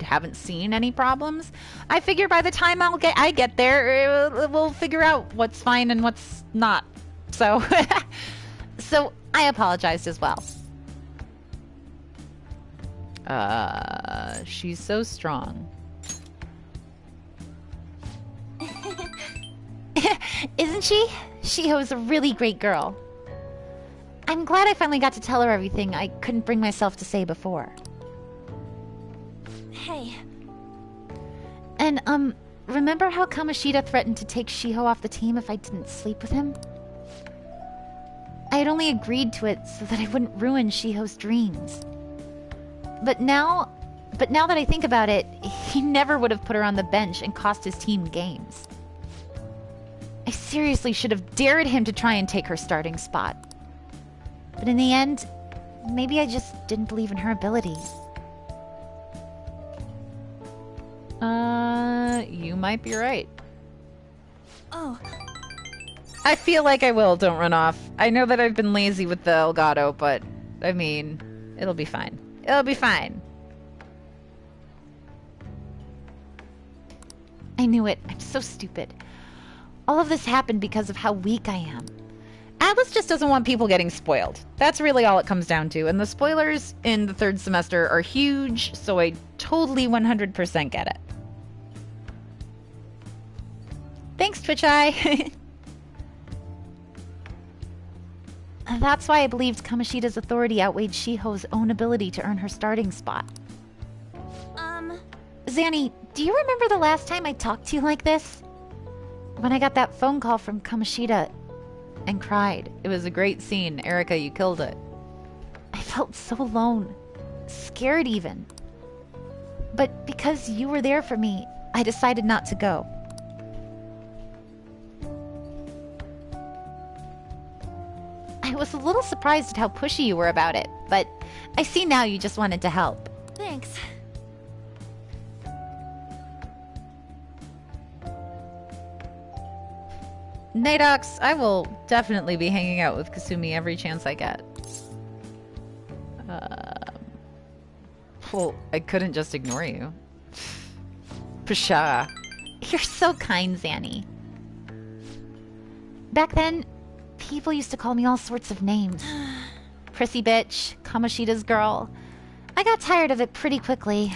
haven't seen any problems. I figure by the time I get there, we'll figure out what's fine and what's not. So, so I apologized as well. She's so strong. Isn't she? Shiho's a really great girl. I'm glad I finally got to tell her everything I couldn't bring myself to say before. Hey. And, remember how Kamoshida threatened to take Shiho off the team if I didn't sleep with him? I had only agreed to it so that I wouldn't ruin Shiho's dreams. But now that I think about it, he never would have put her on the bench and cost his team games. I seriously should have dared him to try and take her starting spot. But in the end, maybe I just didn't believe in her abilities. You might be right. Oh. I feel like I will. Don't run off. I know that I've been lazy with the Elgato, but, I mean, it'll be fine. It'll be fine. I knew it. I'm so stupid. All of this happened because of how weak I am. Atlas just doesn't want people getting spoiled. That's really all it comes down to. And the spoilers in the third semester are huge, so I totally 100% get it. Thanks, Twitch Eye. That's why I believed Kamoshida's authority outweighed Shiho's own ability to earn her starting spot. Zanny, do you remember the last time I talked to you like this? When I got that phone call from Kamoshida and cried. It was a great scene. Erica, you killed it. I felt so alone. Scared even. But because you were there for me, I decided not to go. was a little surprised at how pushy you were about it, but I see now you just wanted to help. Thanks. Nadox, I will definitely be hanging out with Kasumi every chance I get. Well, I couldn't just ignore you. Pshaw. You're so kind, Zanny. Back then, people used to call me all sorts of names. Prissy bitch, Kamoshida's girl. I got tired of it pretty quickly.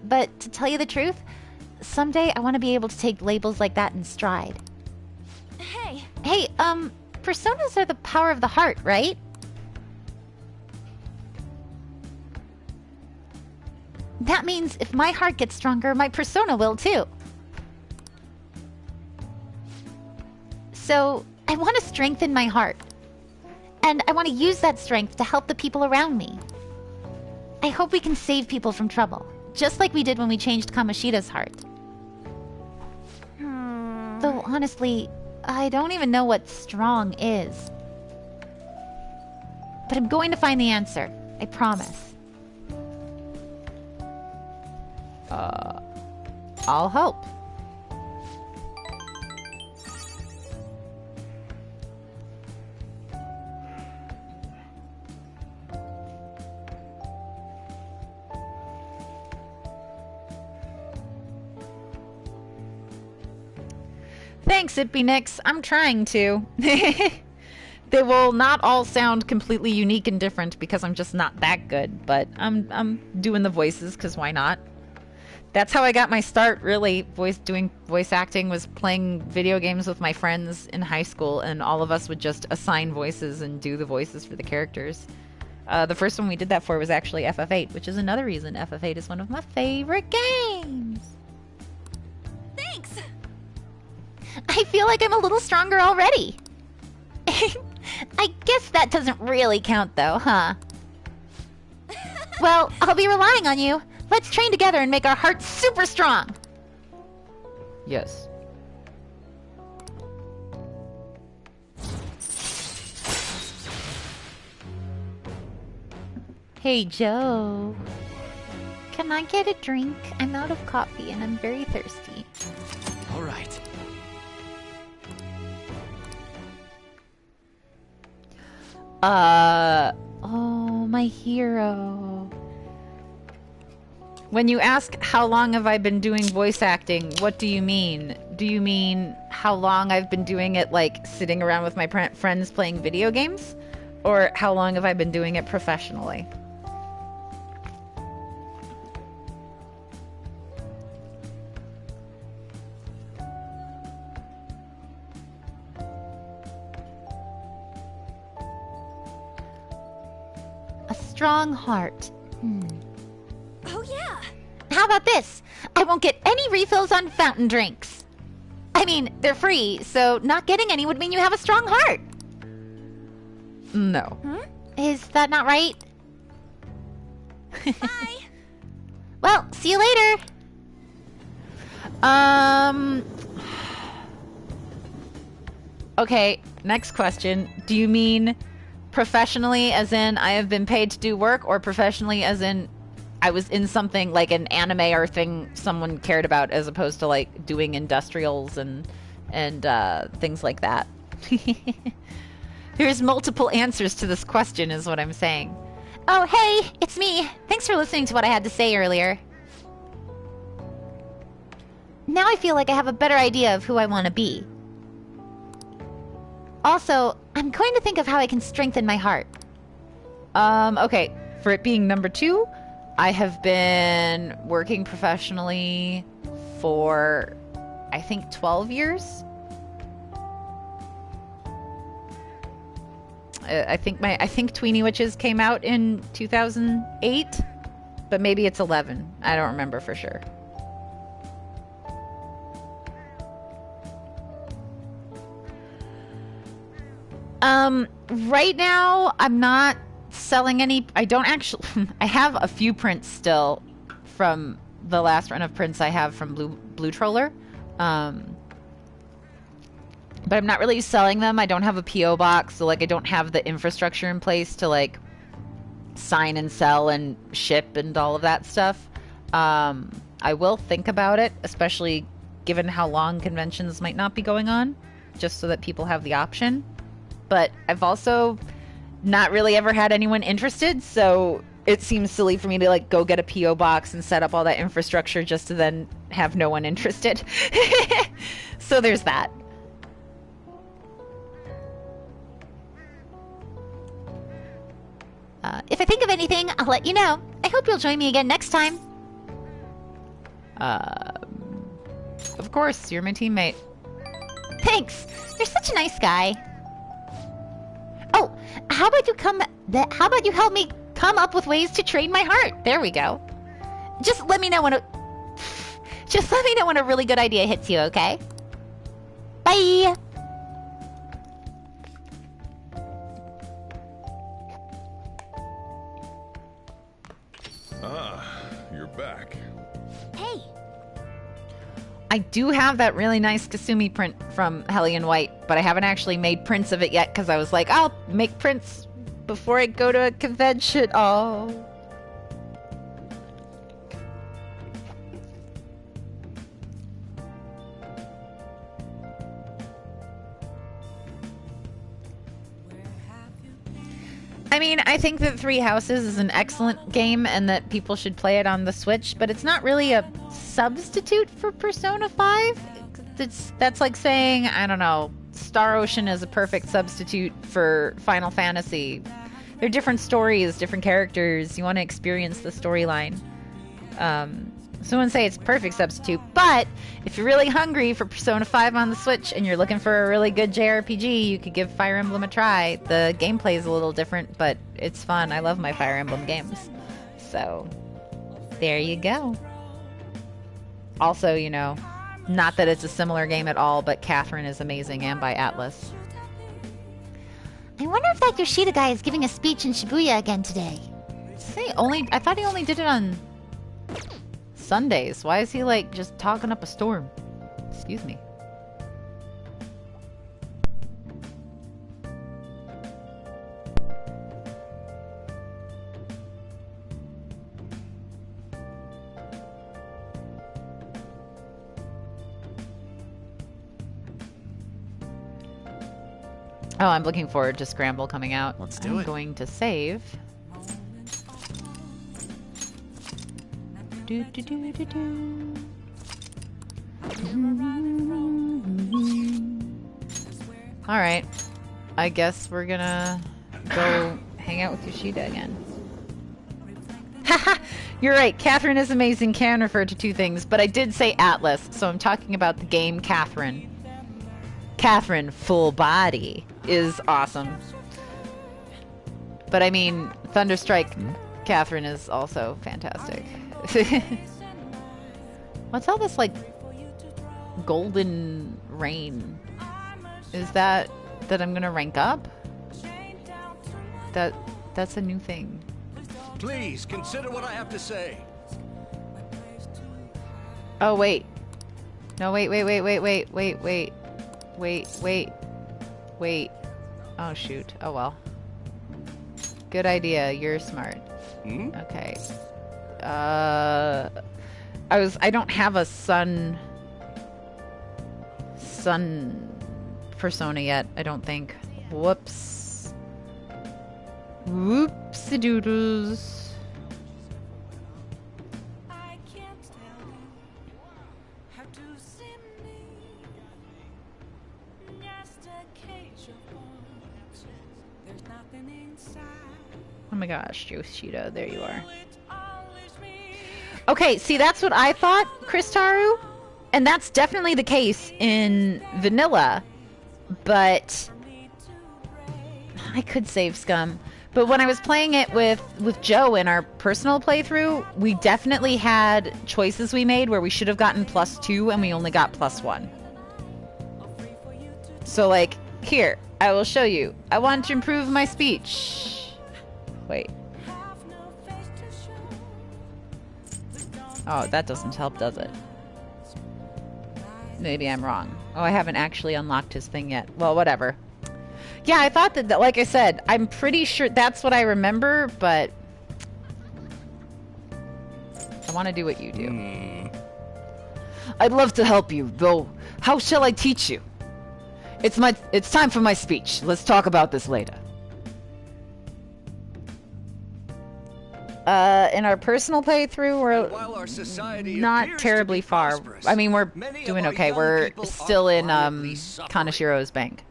But to tell you the truth, someday I want to be able to take labels like that in stride. Hey. Hey, personas are the power of the heart, right? That means if my heart gets stronger, my persona will too. So, I want to strengthen my heart. And I want to use that strength to help the people around me. I hope we can save people from trouble, just like we did when we changed Kamoshida's heart. Though, honestly, I don't even know what strong is. But I'm going to find the answer. I promise. I'll help. Thanks, Itbynix. I'm trying to. They will not all sound completely unique and different because I'm just not that good, but I'm doing the voices because why not? That's how I got my start, really. Doing voice acting was playing video games with my friends in high school, and all of us would just assign voices and do the voices for the characters. The first one we did that for was actually FF8, which is another reason FF8 is one of my favorite games. Thanks! I feel like I'm a little stronger already. I guess that doesn't really count though, huh? Well, I'll be relying on you. Let's train together and make our hearts super strong. Yes. Hey, Joe. Can I get a drink? I'm out of coffee and I'm very thirsty. All right. Oh, my hero. When you ask how long have I been doing voice acting, what do you mean? Do you mean how long I've been doing it, like sitting around with my friends playing video games? Or how long have I been doing it professionally? A strong heart. Oh yeah! How about this? I won't get any refills on fountain drinks. I mean, they're free, so not getting any would mean you have a strong heart. No. Is that not right? Bye! Well, see you later. Okay, next question. Do you mean professionally as in I have been paid to do work, or professionally as in I was in something like an anime or thing someone cared about, as opposed to like doing industrials and things like that? There's multiple answers to this question is what I'm saying. Oh, hey, it's me. Thanks for listening to what I had to say earlier. Now I feel like I have a better idea of who I want to be. Also, I'm going to think of how I can strengthen my heart. Okay, for it being number 2, I have been working professionally for, I think, 12 years. I think Tweeny Witches came out in 2008, but maybe it's 11. I don't remember for sure. Right now I'm not selling any. I don't actually. I have a few prints still from the last run of prints I have from Blue Troller. but I'm not really selling them. I don't have a PO box, so like I don't have the infrastructure in place to like sign and sell and ship and all of that stuff. I will think about it, especially given how long conventions might not be going on, just so that people have the option. But I've also not really ever had anyone interested, so it seems silly for me to like go get a PO box and set up all that infrastructure just to then have no one interested. So there's that. If I think of anything, I'll let you know. I hope you'll join me again next time. Of course, you're my teammate. Thanks. You're such a nice guy. Oh, how about you help me come up with ways to train my heart? There we go. Just let me know when a really good idea hits you, okay? Bye. You're back. Hey, I do have that really nice Kasumi print from Hellion White, but I haven't actually made prints of it yet because I was like, I'll make prints before I go to a convention. Oh. I mean, I think that Three Houses is an excellent game and that people should play it on the Switch, but it's not really a substitute for Persona 5. That's like saying, I don't know, Star Ocean is a perfect substitute for Final Fantasy. They're different stories, different characters. You want to experience the storyline. So I wouldn't say it's a perfect substitute, but if you're really hungry for Persona 5 on the Switch and you're looking for a really good JRPG, you could give Fire Emblem a try. The gameplay is a little different, but it's fun. I love my Fire Emblem games. So, there you go. Also, you know, not that it's a similar game at all, but Catherine is amazing, and by Atlas. I wonder if that Yoshida guy is giving a speech in Shibuya again today. I thought he only did it on Sundays. Why is he like just talking up a storm? Excuse me. Oh, I'm looking forward to Scramble coming out. Let's do I'm it. going to save. Do, do, do, do, do. All right. I guess we're gonna go hang out with Yoshida again. Haha! You're right. Catherine is amazing can refer to two things, but I did say Atlas, so I'm talking about the game Catherine. Catherine, full body, is awesome. But I mean, Thunderstrike Catherine is also fantastic. What's all this, like, golden rain? Is that I'm gonna rank up? That's a new thing. Please consider what I have to say. Oh, wait. No, wait. Oh, shoot. Oh, well. Good idea. You're smart. Hmm? Okay. I don't have a sun persona yet, I don't think. Whoops. Whoopsie doodles. Oh my gosh, Yoshida, there you are. Okay, see, that's what I thought, Kristaru. And that's definitely the case in vanilla. But I could save Scum. But when I was playing it with Joe in our personal playthrough, we definitely had choices we made where we should have gotten +2 and we only got +1. So, like, here, I will show you. I want to improve my speech. Wait. Oh, that doesn't help, does it? maybe I'm wrong. Oh, I haven't actually unlocked his thing yet. Well, whatever. Yeah, I thought that, like I said, I'm pretty sure that's what I remember, but I want to do what you do. I'd love to help you, though. How shall I teach you? It's time for my speech. Let's talk about this later. In our personal playthrough, we're While our society not appears terribly to be far. prosperous, I mean, we're many of doing our okay. young We're people still are in quietly suffering. Kanashiro's bank.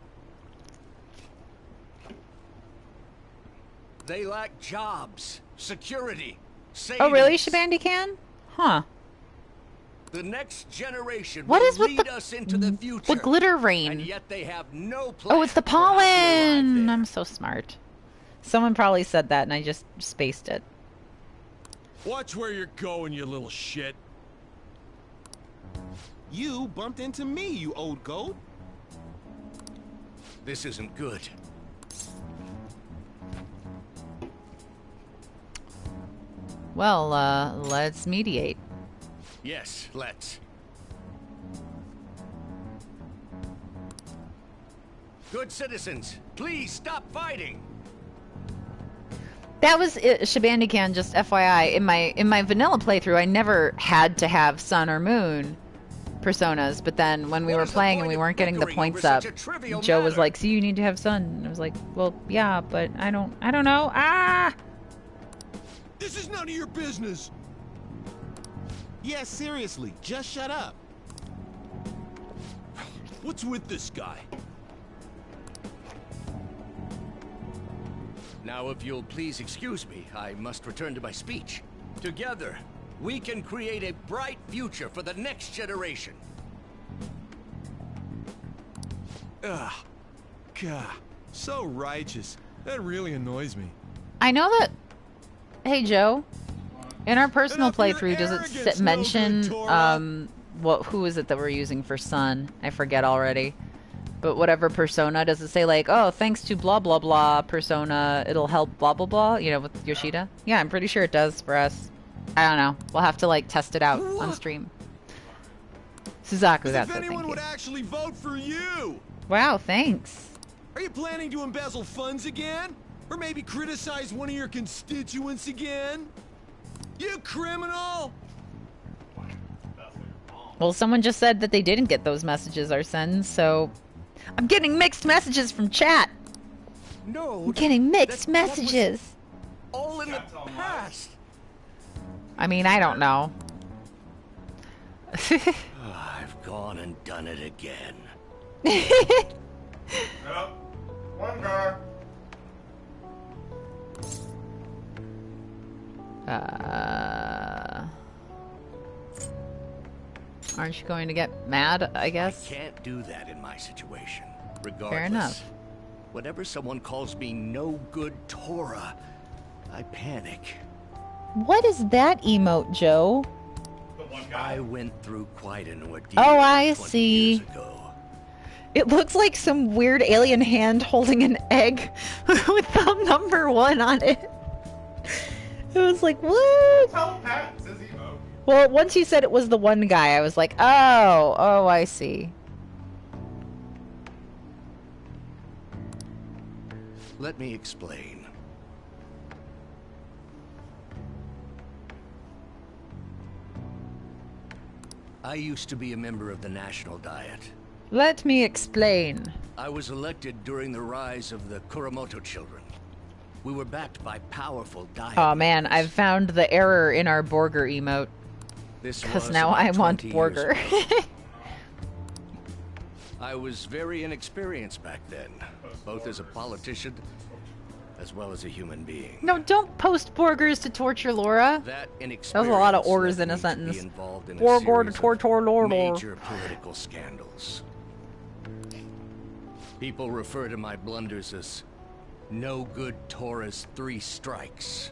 They lack jobs, security, Oh, really, savings. Shabandi can? Huh. The next generation What will is with lead the- us into the future. The glitter And rain. yet they have no plan Oh, it's the for how to arrive pollen. there. I'm so smart. Someone probably said that, and I just spaced it. Watch where you're going, you little shit. You bumped into me, you old goat. This isn't good. Well, let's mediate. Yes, let's. Good citizens, please stop fighting. That was it, Shabandican, just FYI. In my vanilla playthrough, I never had to have sun or moon personas, but then when we What were is the playing and point we of weren't getting the bickering points over up, such a trivial Joe was matter? like, "See, you need to have sun." And I was like, "Well, yeah, but I don't know." Ah! This is none of your business. Yeah, seriously, just shut up. What's with this guy? Now, if you'll please excuse me, I must return to my speech. Together, we can create a bright future for the next generation. Ugh. God, so righteous. That really annoys me. I know that. Hey, Joe. In our personal Enough of your playthrough, does it arrogance, mention no good, Tora. who is it that we're using for sun? I forget already. But whatever persona, does it say like, oh, thanks to blah blah blah persona, it'll help blah blah blah? You know, with Yoshida? Yeah, I'm pretty sure it does for us. I don't know. We'll have to like test it out on stream. Suzaku, As that's if it. anyone Thank would you. actually vote for you. Wow, thanks. Are you planning to embezzle funds again? Or maybe criticize one of your constituents again? You criminal! Well, someone just said that they didn't get those messages, Arsene, so I'm getting mixed messages from chat. No, I'm getting mixed that was messages. all in the past. I mean, I don't know. I've gone and done it again. One guy. Aren't you going to get mad, I guess? I can't do that in my situation. Regardless. Fair enough. Whenever someone calls me no good Tora, I panic. What is that emote, Joe? I went through quite an ordeal. Oh, I 20 see. years ago. It looks like some weird alien hand holding an egg with thumb number 1 on it. It was like, what? Tell Pat it says emote. Well, once you said it was the one guy, I was like, oh, I see. Let me explain. I used to be a member of the National Diet. Let me explain. I was elected during the rise of the Kuramoto children. We were backed by powerful diet. Oh man, leaders. I've found the error in our Borger emote. This Because was now about I want 20 years Borger. ago. I was very inexperienced back then, both as a politician as well as a human being. No, don't post Borgers to torture Laura. That That was a lot of inexperience ors led in a me to sentence. be involved in a Borgor to series of torture Lord. major political scandals. People refer to my blunders as no good Tora's 3 strikes.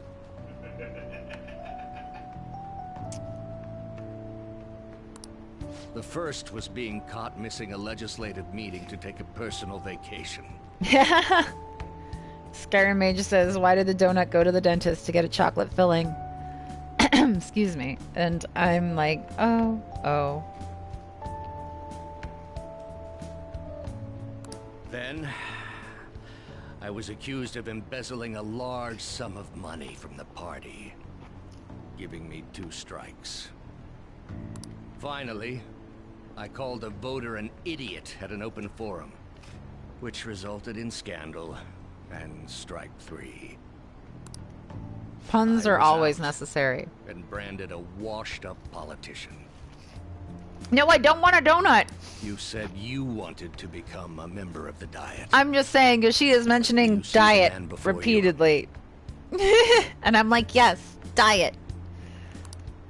The first was being caught missing a legislative meeting to take a personal vacation. Skyrim Mage says, why did the donut go to the dentist to get a chocolate filling? Excuse me. And I'm like, oh. Then, I was accused of embezzling a large sum of money from the party, giving me 2 strikes. Finally, I called a voter an idiot at an open forum, which resulted in scandal and strike 3. Puns I are was always out necessary. and branded a washed-up politician. No, I don't want a donut. You said you wanted to become a member of the Diet. I'm just saying, because she is mentioning You see the diet man before you. repeatedly. And I'm like, yes, diet.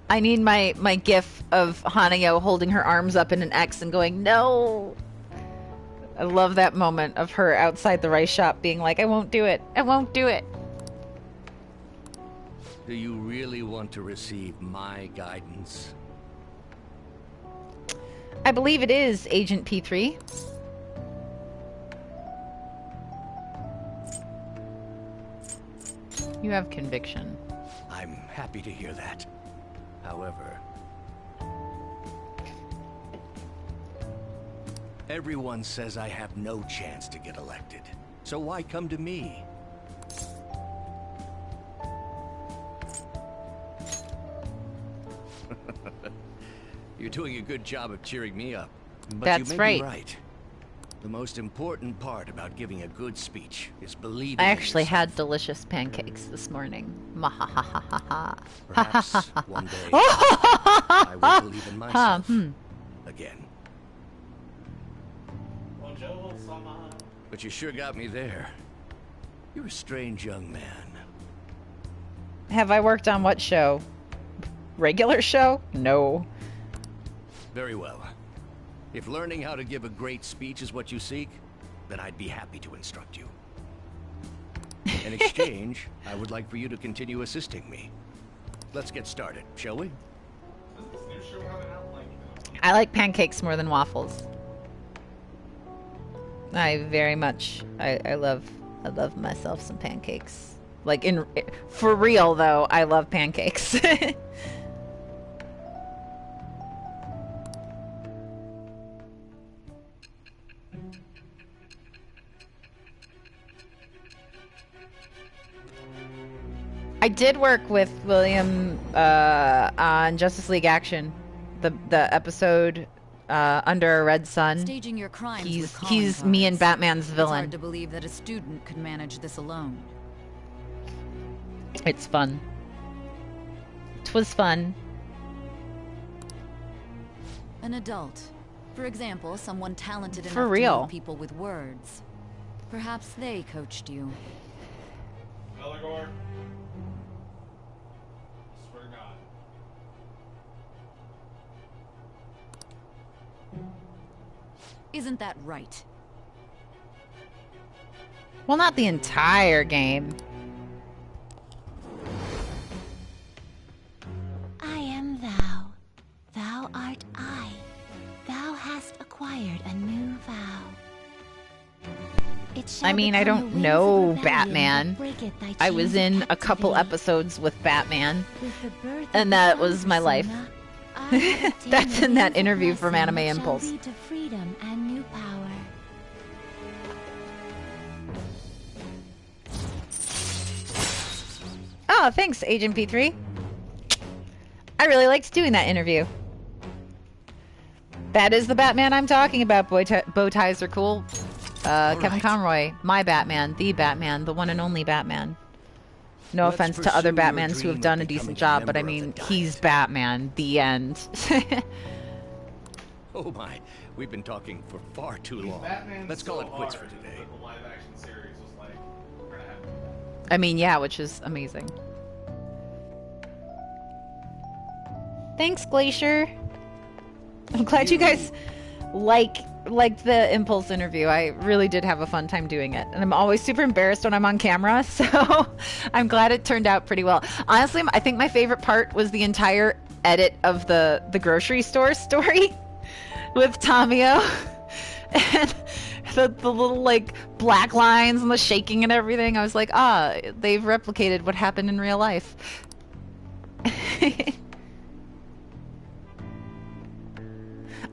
I need my gif of Hanaya holding her arms up in an X and going, no. I love that moment of her outside the rice shop being like, I won't do it. I won't do it. Do you really want to receive my guidance? I believe it is Agent P3. You have conviction. I'm happy to hear that. However, everyone says I have no chance to get elected. So why come to me? You're doing a good job of cheering me up. But That's you may right. be right. The most important part about giving a good speech is believing I in actually yourself. had delicious pancakes this morning. Mahahahaha. Perhaps one day I will believe in myself again. But you sure got me there. You're a strange young man. Have I worked on what show? Regular show? No. Very well. If learning how to give a great speech is what you seek, then I'd be happy to instruct you. In exchange, I would like for you to continue assisting me. Let's get started, shall we? I like pancakes more than waffles. I very much I love myself some pancakes. Like for real though, I love pancakes. I did work with William on Justice League Action, the episode Under a Red Sun. Staging your crimes with calling He's me and cards. Batman's It's villain. hard to believe that a student could manage this alone. It's fun. 'Twas fun. An adult, for example, someone talented For enough real. to move people with words. Perhaps they coached you. Elagor. Swear to God. Isn't that right? Well, not the entire game. I am thou. Thou art I. Thou hast acquired a new vow. It shall I mean, I become don't the wings know of rebellion Batman. that breaketh thy I was chains of in a couple captivity. episodes with Batman. With the birth And of that the was sun, my life. Persona, I have obtained That's the in that wings of interview from blessing Anime that shall Impulse. lead to freedom and new power. Oh, thanks, Agent P3. I really liked doing that interview. That is the Batman I'm talking about. Bow ties are cool. Kevin right. Conroy, my Batman, the one and only Batman. No Let's offense to other pursue your Batmans who dream have of done a becoming decent a job, but I member of mean, the he's Diet. Batman. The end. Oh my, we've been talking for far too long. Batman's Let's call so it quits hard for today. that the live action series was like, we're gonna have I mean, yeah, which is amazing. Thanks, Glacier. I'm glad you guys liked the Impulse interview. I really did have a fun time doing it. And I'm always super embarrassed when I'm on camera, so I'm glad it turned out pretty well. Honestly, I think my favorite part was the entire edit of the grocery store story with Tamio. And the little like black lines and the shaking and everything. I was like, they've replicated what happened in real life.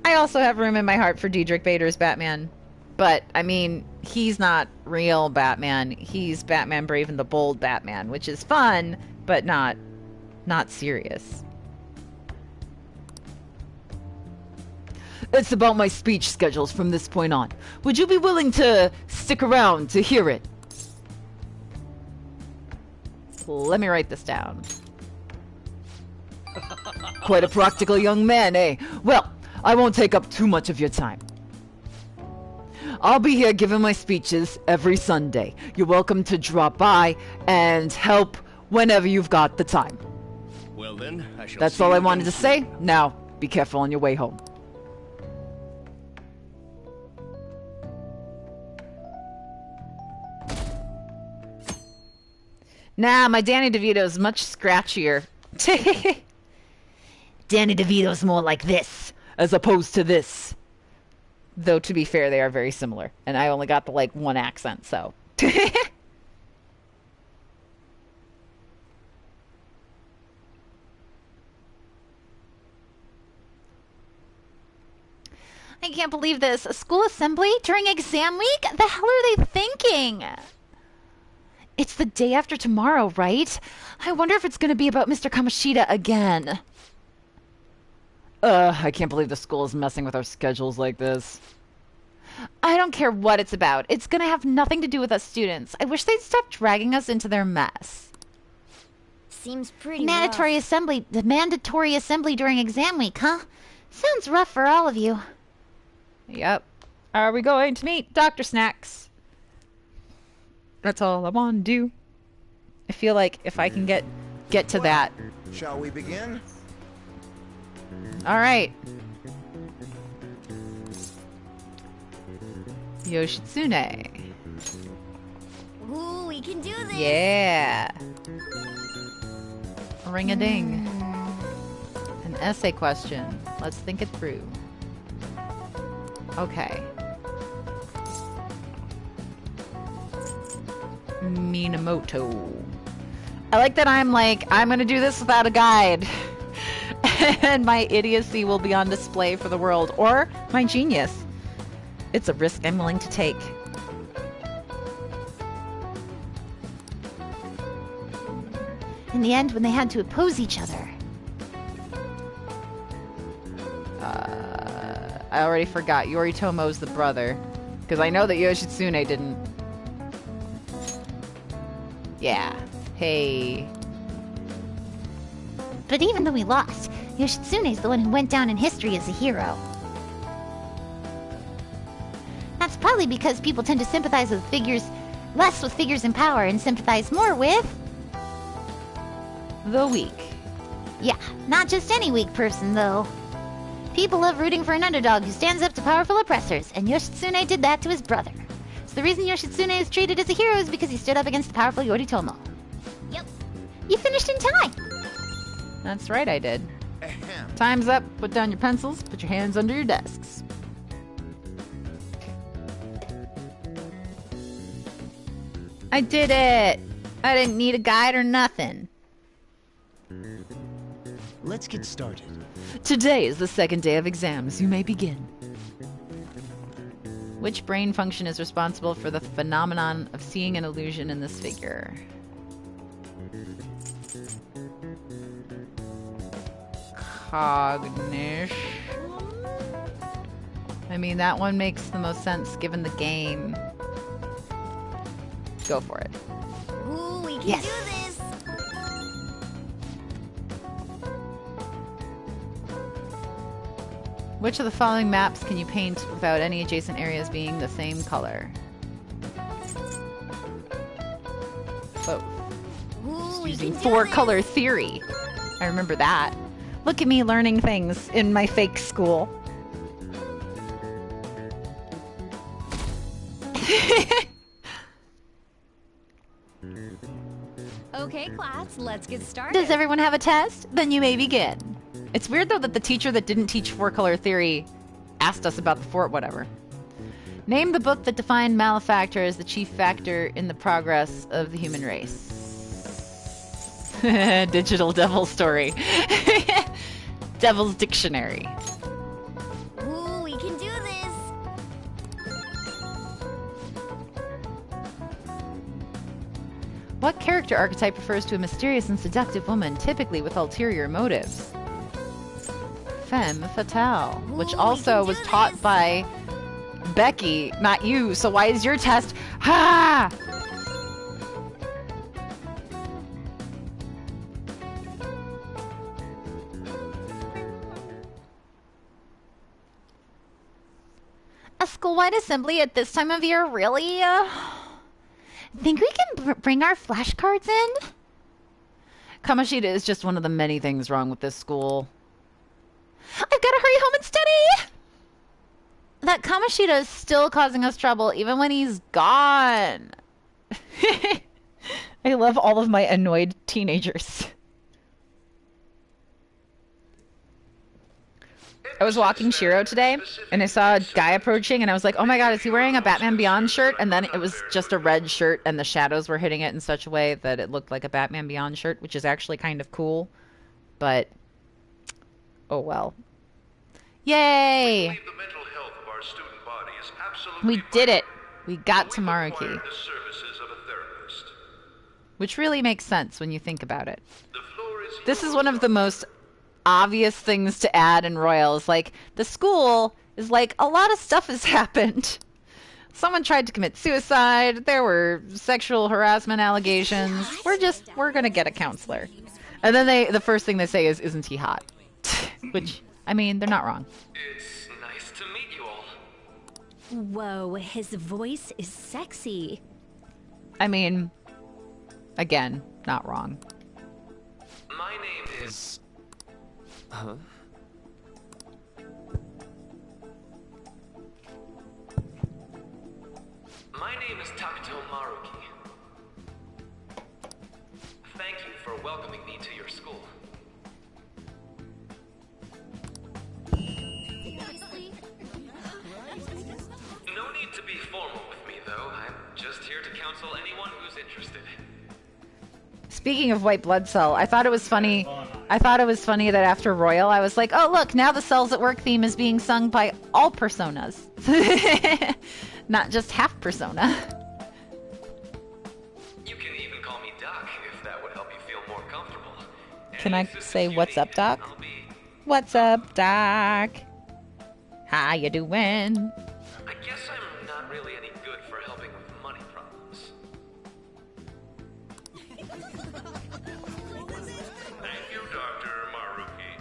I also have room in my heart for Diedrich Bader's Batman, But, I mean, he's not real Batman. He's Batman Brave and the Bold Batman, which is fun, but not serious. It's about my speech schedules from this point on. Would you be willing to stick around to hear it? Let me write this down. Quite a practical young man, eh? Well, I won't take up too much of your time. I'll be here giving my speeches every Sunday. You're welcome to drop by and help whenever you've got the time. Well then, I shall That's see all you I wanted to again say. Now, be careful on your way home. Nah, my Danny DeVito is much scratchier. Danny DeVito's more like this. As opposed to this. Though, to be fair, they are very similar. And I only got the, like, one accent, so. I can't believe this. A school assembly during exam week? The hell are they thinking? It's the day after tomorrow, right? I wonder if it's going to be about Mr. Kamoshida again. I can't believe the school is messing with our schedules like this. I don't care what it's about. It's going to have nothing to do with us students. I wish they'd stop dragging us into their mess. Seems pretty Mandatory assembly. The mandatory assembly during exam week, huh? Sounds rough for all of you. Yep. Are we going to meet Dr. Snacks? That's all I want to do. I feel like if I can get to that. Shall we begin? All right. Yoshitsune. Ooh, we can do this. Yeah. Ring-a-ding. An essay question. Let's think it through. Okay. Minamoto. I like that I'm gonna do this without a guide. And my idiocy will be on display for the world. Or my genius. It's a risk I'm willing to take. In the end, when they had to oppose each other. I already forgot. Yoritomo's the brother. Because I know that Yoshitsune didn't. Yeah. Hey. But even though we lost, Yoshitsune's the one who went down in history as a hero. That's probably because people tend to sympathize with figures, less with figures in power, and sympathize more with the weak. Yeah, not just any weak person, though. People love rooting for an underdog who stands up to powerful oppressors, and Yoshitsune did that to his brother. So the reason Yoshitsune is treated as a hero is because he stood up against the powerful Yoritomo. Yep. You finished in time. That's right, I did. Time's up. Put down your pencils. Put your hands under your desks. I did it! I didn't need a guide or nothing. Let's get started. Today is the second day of exams. You may begin. Which brain function is responsible for the phenomenon of seeing an illusion in this figure? Cognition. I mean, that one makes the most sense given the game. Go for it. Ooh, we can Yes. do this. Which of the following maps can you paint without any adjacent areas being the same color? Both. Ooh, we Using can do four this. color theory. I remember that. Look at me learning things in my fake school. Okay, class, let's get started. Does everyone have a test? Then you may begin. It's weird though that the teacher that didn't teach four color theory asked us about the four whatever. Name the book that defined malefactor as the chief factor in the progress of the human race. Digital Devil Story. Devil's Dictionary. Ooh, we can do this. What character archetype refers to a mysterious and seductive woman, typically with ulterior motives? Femme fatale, which also was taught by Becky, not you. So why is your test? Ha! A school-wide assembly at this time of year, really? Think we can bring our flashcards in? Kamoshida is just one of the many things wrong with this school. I've got to hurry home and study! That Kamoshida is still causing us trouble even when he's gone. I love all of my annoyed teenagers. I was walking Shiro today, and I saw a guy approaching, and I was like, oh my god, is he wearing a Batman Beyond shirt? And then it was just a red shirt, and the shadows were hitting it in such a way that it looked like a Batman Beyond shirt, which is actually kind of cool. But, oh well. Yay! We did it! We got to Maruki. Which really makes sense when you think about it. This is one of the most obvious things to add in Royals. Like, the school is like, a lot of stuff has happened. Someone tried to commit suicide, there were sexual harassment allegations, we're gonna get a counselor. And then the first thing they say is, isn't he hot? Which, I mean, they're not wrong. It's nice to meet you all. Whoa, his voice is sexy. I mean, again, not wrong. My name is... Huh? My name is Takuto Maruki. Thank you for welcoming me to your school. No need to be formal with me, though. I'm just here to counsel anyone who's interested. Speaking of white blood cell, I thought it was funny that after Royal, I was like, oh look, now the Cells at Work theme is being sung by all personas. Not just half persona. You can even call me Doc if that would help you feel more comfortable. Can I say what's up, Doc? What's up, Doc? How you doing? I guess I'm not really any good for helping with money problems. Thank you, Dr. Maruki.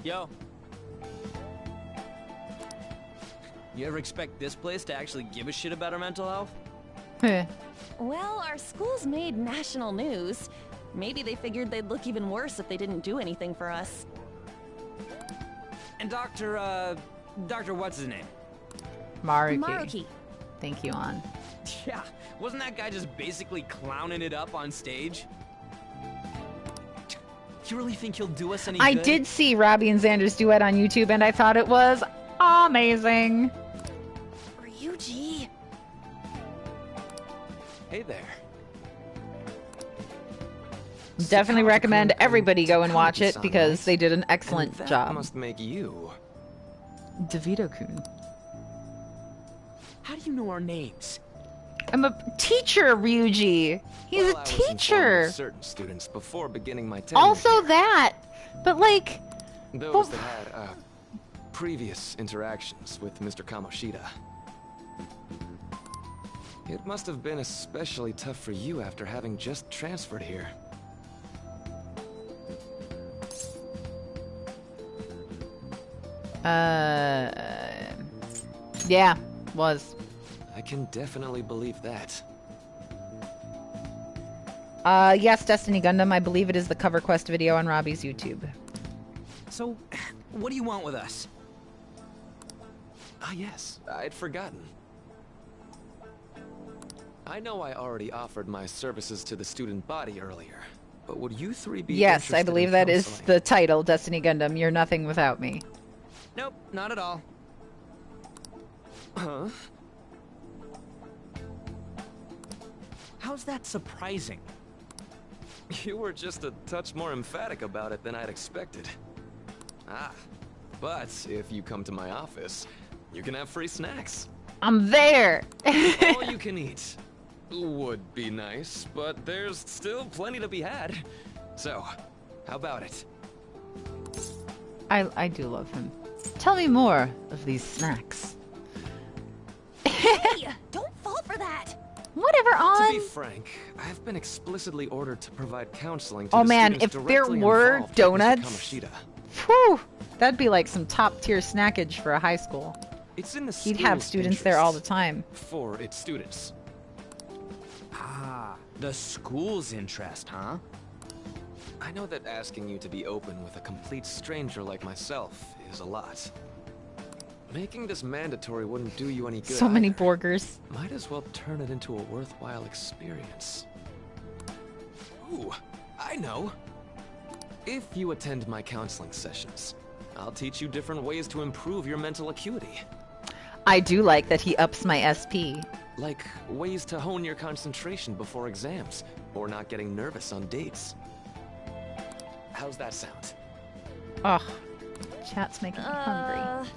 Yo. You ever expect this place to actually give a shit about our mental health? Well, our school's made national news. Maybe they figured they'd look even worse if they didn't do anything for us. And Dr. what's his name? Maruki. Maruki. Thank you, An. Yeah, wasn't that guy just basically clowning it up on stage? You really think he'll do us any good? I did see Robbie and Xander's duet on YouTube, and I thought it was amazing. Ryuji. Hey there. Definitely recommend everybody go and watch it because they did an excellent that job. Must make you DeVito-kun. How do you know our names? I'm a teacher, Ryuji. He's well, a I was informed teacher. of certain students before beginning my tenure. Also that, but like, Those that had previous interactions with Mr. Kamoshida. It must have been especially tough for you after having just transferred here. Yeah, was. I can definitely believe that. Yes, Destiny Gundam. I believe it is the cover quest video on Robbie's YouTube. So, what do you want with us? Ah, yes, I'd forgotten. I know I already offered my services to the student body earlier, but would you three be Yes, I interested believe in that is counseling? the title, Destiny Gundam. You're nothing without me. Nope, not at all. Huh? How's that surprising? You were just a touch more emphatic about it than I'd expected. Ah, but if you come to my office, you can have free snacks. I'm there. All you can eat. Would be nice, but there's still plenty to be had. So, how about it? I do love him. Tell me more of these snacks. Hey, don't fall for that. Whatever, on. To be frank, I've been explicitly ordered to provide counseling to Oh the man, students if there directly were involved with Mr. donuts, Kamoshida. whew, that'd be like some top tier snackage for a high school. It's in the He'd have school's students there all the interest time. for its students. Ah, the school's interest, huh? I know that asking you to be open with a complete stranger like myself is a lot. Making this mandatory wouldn't do you any good. So many either. burgers. Might as well turn it into a worthwhile experience. Ooh, I know. If you attend my counseling sessions, I'll teach you different ways to improve your mental acuity. I do like that he ups my SP. Like ways to hone your concentration before exams, or not getting nervous on dates. How's that sound? Ugh, chat's making me hungry.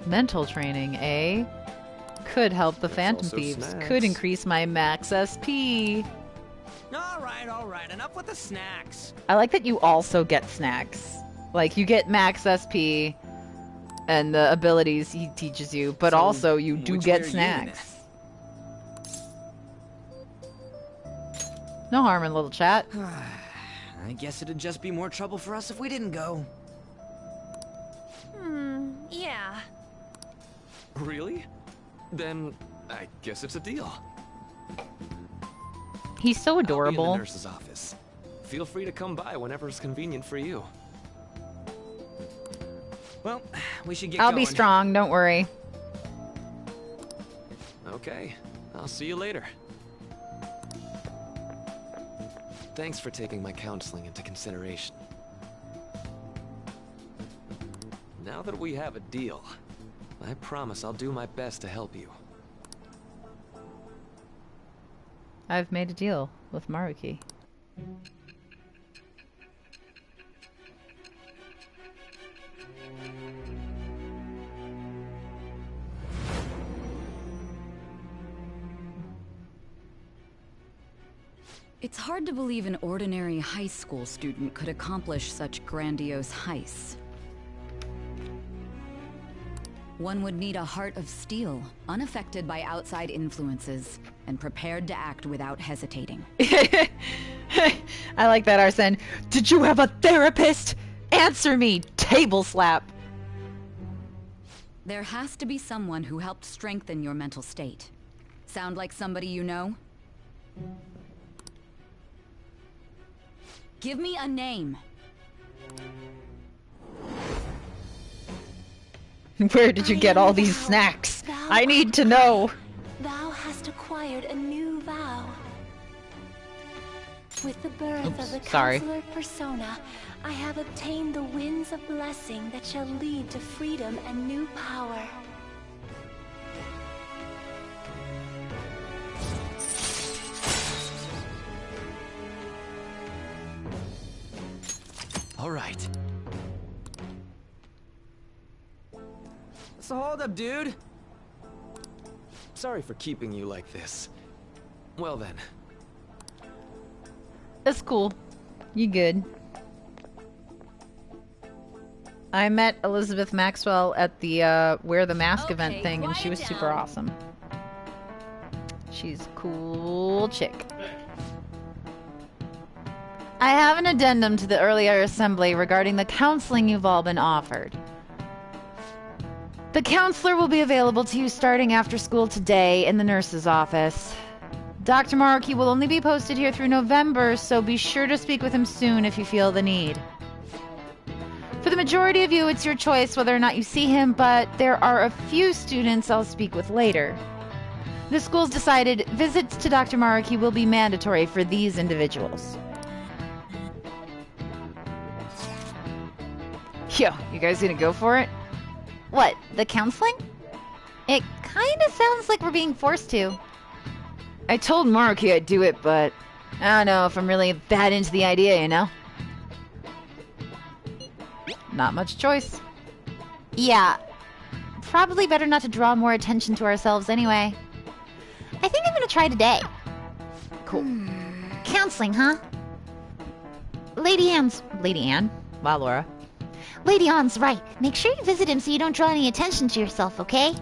Mental training, eh? Could help the Phantom also Thieves. snacks. Could increase my max SP. All right, enough with the snacks. I like that you also get snacks. Like, you get max SP and the abilities he teaches you, but So, also you do which get way are you snacks. No harm in a little chat. I guess it'd just be more trouble for us if we didn't go. Yeah. Really? Then I guess it's a deal. He's so I'll be in adorable. the nurse's office. Feel free to come by whenever it's convenient for you. Well, we should get I'll going. be strong, don't worry. Okay, I'll see you later. Thanks for taking my counseling into consideration. Now that we have a deal, I promise I'll do my best to help you. I've made a deal with Maruki. It's hard to believe an ordinary high school student could accomplish such grandiose heists. One would need a heart of steel, unaffected by outside influences, and prepared to act without hesitating. I like that, Arsene. Did you have a therapist? Answer me! Table slap! There has to be someone who helped strengthen your mental state. Sound like somebody you know? Give me a name. Where did you get all these snacks? I need to know. Thou hast acquired a new vow. With the birth of the sorry. counselor persona, I have obtained the winds of blessing that shall lead to freedom and new power. All right. So hold up, dude. Sorry for keeping you like this. Well then. That's cool. You good. I met Elizabeth Maxwell at the Wear the Mask event thing, and she was super awesome. She's a cool chick. I have an addendum to the earlier assembly regarding the counseling you've all been offered. The counselor will be available to you starting after school today in the nurse's office. Dr. Maruki will only be posted here through November, so be sure to speak with him soon if you feel the need. For the majority of you, it's your choice whether or not you see him, but there are a few students I'll speak with later. The school's decided visits to Dr. Maruki will be mandatory for these individuals. Yo, you guys gonna go for it? What, the counseling? It kinda sounds like we're being forced to. I told Maruki I'd do it, but I don't know if I'm really that into the idea, you know? Not much choice. Yeah, probably better not to draw more attention to ourselves anyway. I think I'm gonna try today. Cool. Counseling, huh? Lady Ann? Wow, Laura. Lady Ann's right. Make sure you visit him so you don't draw any attention to yourself, okay?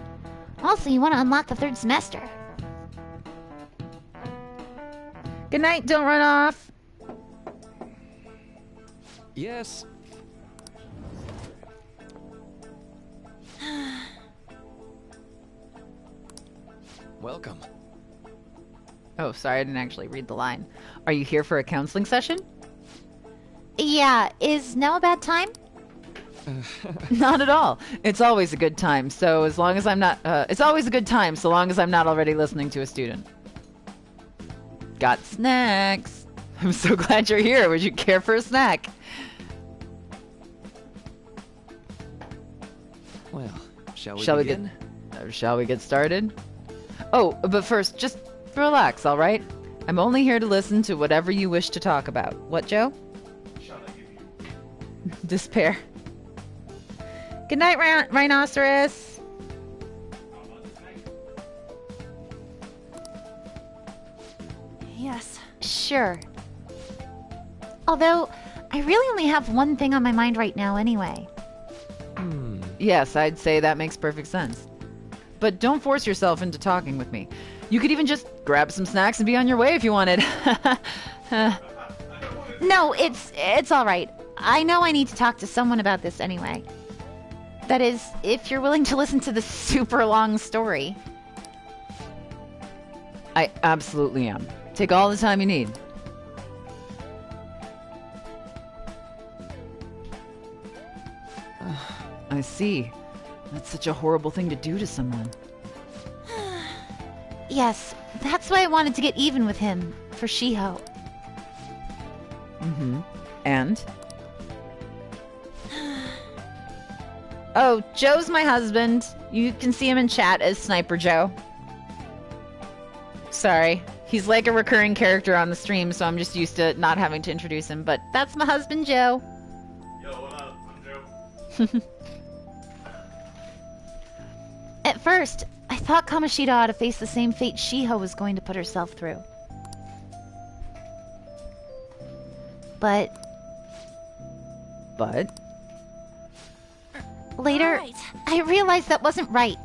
Also, you want to unlock the 3rd semester. Good night, don't run off. Yes. Welcome. Oh, sorry, I didn't actually read the line. Are you here for a counseling session? Yeah, is now a bad time? Not at all. It's always a good time, so as long as I'm not... it's always a good time, so long as I'm not already listening to a student. Got snacks. I'm so glad you're here. Would you care for a snack? Well, shall we begin? Shall we get started? Oh, but first, just relax, all right? I'm only here to listen to whatever you wish to talk about. What, Joe? Despair. Good night, Rhinoceros. Yes. Sure. Although, I really only have one thing on my mind right now anyway. Yes, I'd say that makes perfect sense. But don't force yourself into talking with me. You could even just grab some snacks and be on your way if you wanted. No, it's all right. I know I need to talk to someone about this anyway. That is, if you're willing to listen to the super long story. I absolutely am. Take all the time you need. I see. That's such a horrible thing to do to someone. Yes, that's why I wanted to get even with him, for Shiho. Mm-hmm. And? Oh, Joe's my husband. You can see him in chat as Sniper Joe. Sorry. He's like a recurring character on the stream, so I'm just used to not having to introduce him, but that's my husband, Joe. Yo, what up? I'm Joe. At first, I thought Kamoshida ought to face the same fate Shiho was going to put herself through. But... Later, I realized that wasn't right.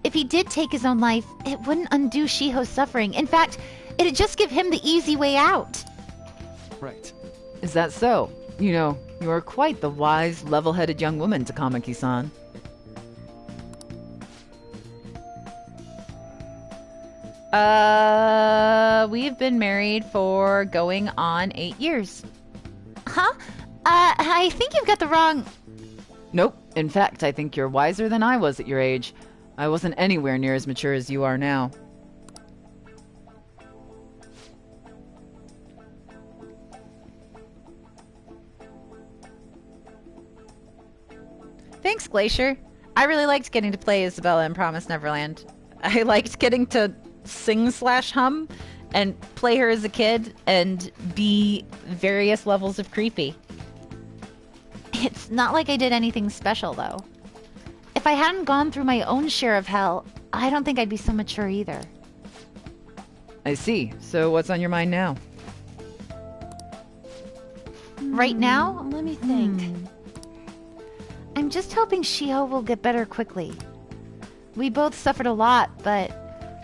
If he did take his own life, it wouldn't undo Shiho's suffering. In fact, it'd just give him the easy way out. Right. Is that so? You know, you are quite the wise, level-headed young woman, Takamaki-san. We've been married for going on 8 years. Huh? I think you've got the wrong... Nope. In fact, I think you're wiser than I was at your age. I wasn't anywhere near as mature as you are now. Thanks, Glacier. I really liked getting to play Isabella in Promised Neverland. I liked getting to sing/hum and play her as a kid and be various levels of creepy. It's not like I did anything special, though. If I hadn't gone through my own share of hell, I don't think I'd be so mature either. I see. So what's on your mind now? Right now? Let me think. I'm just hoping Shiho will get better quickly. We both suffered a lot, but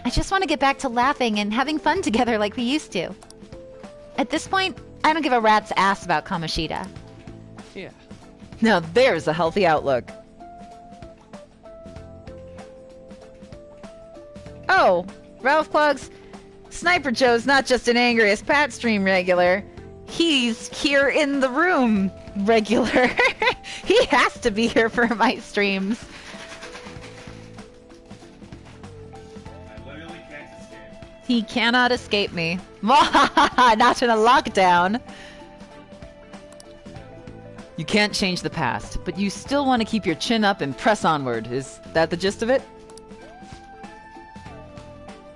I just want to get back to laughing and having fun together like we used to. At this point, I don't give a rat's ass about Kamoshida. Yeah. Now there's a healthy outlook. Oh, Ralph Plugs, Sniper Joe's not just an angry as Pat stream regular. He's here in the room regular. He has to be here for my streams. I literally can't escape. He cannot escape me. Not in a lockdown. You can't change the past, but you still want to keep your chin up and press onward. Is that the gist of it?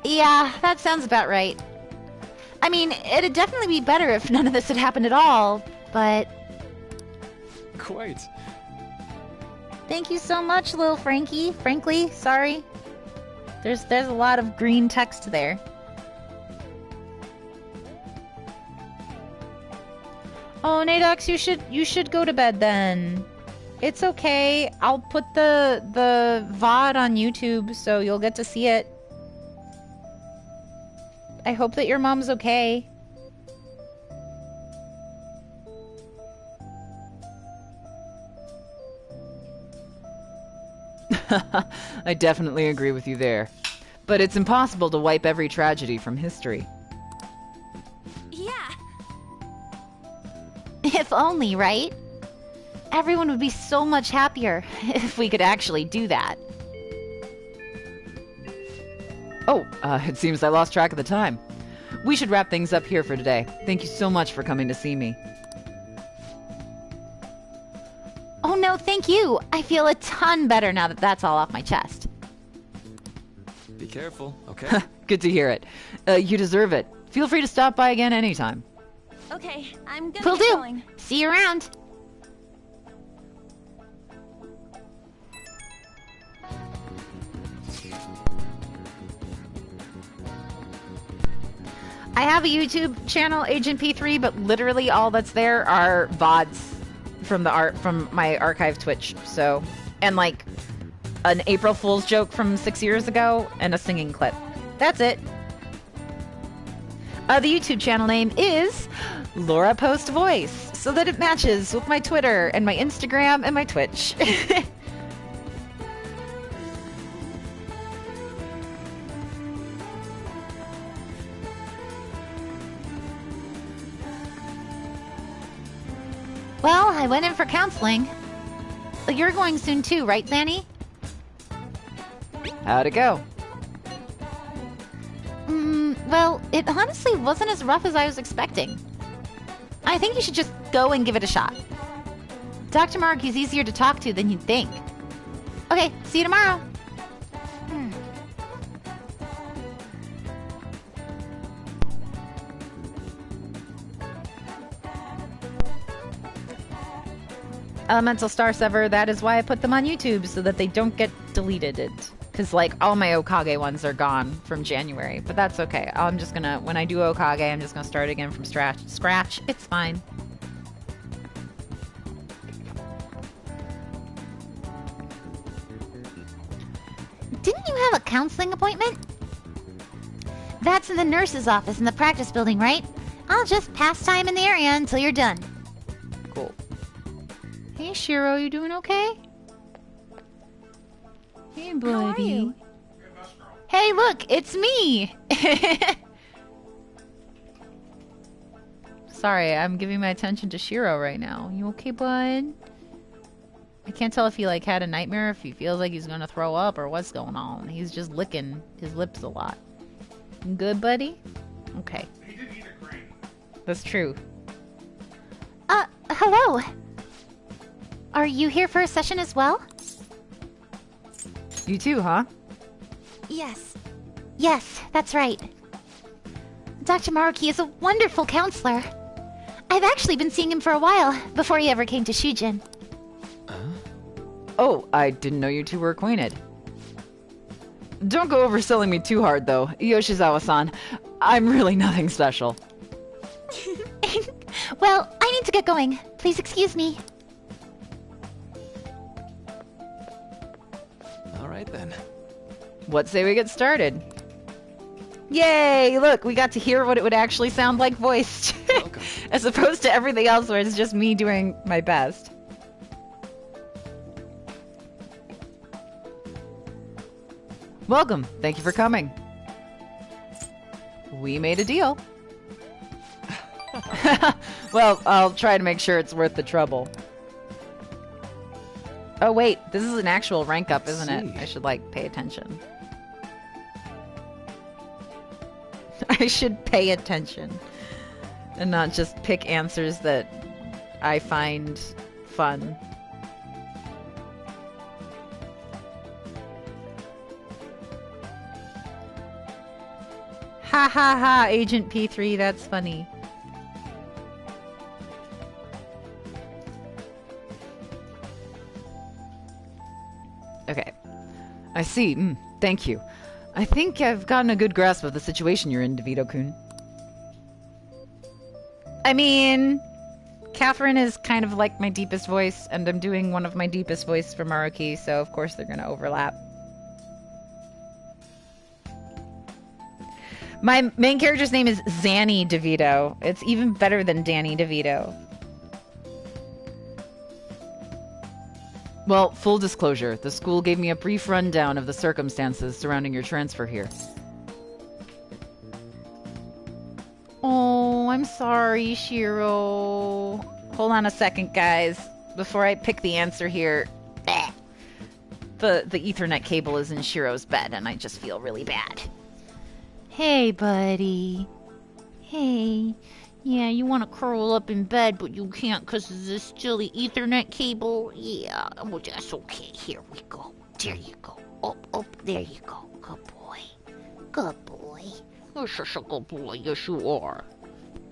Yeah, that sounds about right. I mean, it'd definitely be better if none of this had happened at all, but... Quite. Thank you so much, Lil Frankie. Frankly, sorry. There's a lot of green text there. Oh, Nadox, you should go to bed then. It's okay. I'll put the VOD on YouTube so you'll get to see it. I hope that your mom's okay. I definitely agree with you there. But it's impossible to wipe every tragedy from history. Yeah. If only, right? Everyone would be so much happier if we could actually do that. Oh, it seems I lost track of the time. We should wrap things up here for today. Thank you so much for coming to see me. Oh no, thank you. I feel a ton better now that that's all off my chest. Be careful, okay? Good to hear it. You deserve it. Feel free to stop by again anytime. Okay, I'm gonna Will get do. going. See you around. I have a YouTube channel, Agent P3, but literally all that's there are VODs from my archive Twitch. So, and like an April Fool's joke from 6 years ago and a singing clip. That's it. The YouTube channel name is Laura Post Voice, so that it matches with my Twitter and my Instagram and my Twitch. Well, I went in for counseling. You're going soon too, right, Zanny? How'd it go? Well, it honestly wasn't as rough as I was expecting. I think you should just go and give it a shot. Dr. Mark is easier to talk to than you'd think. Okay, see you tomorrow. Elemental Star Sever, that is why I put them on YouTube, so that they don't get deleted. Because, like, all my Okage ones are gone from January. But that's okay. I'm just gonna, when I do Okage, I'm just gonna start again from scratch. It's fine. Didn't you have a counseling appointment? That's in the nurse's office in the practice building, right? I'll just pass time in the area until you're done. Cool. Hey, Shiro, you doing okay? Hey, buddy. How are you? Hey, look, it's me! Sorry, I'm giving my attention to Shiro right now. You okay, bud? I can't tell if he, like, had a nightmare, if he feels like he's gonna throw up, or what's going on. He's just licking his lips a lot. You good, buddy? Okay. He did eat a grain. That's true. Hello. Are you here for a session as well? You too, huh? Yes. Yes, that's right. Dr. Maruki is a wonderful counselor. I've actually been seeing him for a while, before he ever came to Shujin. Oh, I didn't know you two were acquainted. Don't go overselling me too hard, though, Yoshizawa-san. I'm really nothing special. Well, I need to get going. Please excuse me. All right, then. What say we get started? Yay! Look, we got to hear what it would actually sound like voiced. As opposed to everything else where it's just me doing my best. Welcome. Thank you for coming. We made a deal. Well, I'll try to make sure it's worth the trouble. Oh wait, this is an actual rank up, isn't it? I should, like, pay attention. I should pay attention. And not just pick answers that I find fun. Ha ha ha, Agent P3, that's funny. I see. Thank you. I think I've gotten a good grasp of the situation you're in, DeVito-kun. I mean, Catherine is kind of like my deepest voice, and I'm doing one of my deepest voice for Maruki, so of course they're going to overlap. My main character's name is Zanny DeVito. It's even better than Danny DeVito. Well, full disclosure, the school gave me a brief rundown of the circumstances surrounding your transfer here. Oh, I'm sorry, Shiro. Hold on a second, guys. Before I pick the answer here. The Ethernet cable is in Shiro's bed, and I just feel really bad. Hey, buddy. Hey. Yeah, you want to curl up in bed, but you can't because of this silly Ethernet cable? Yeah, well, that's okay. Here we go. There you go. Up, there you go. Good boy. Good boy. You're such a good boy. Yes, you are.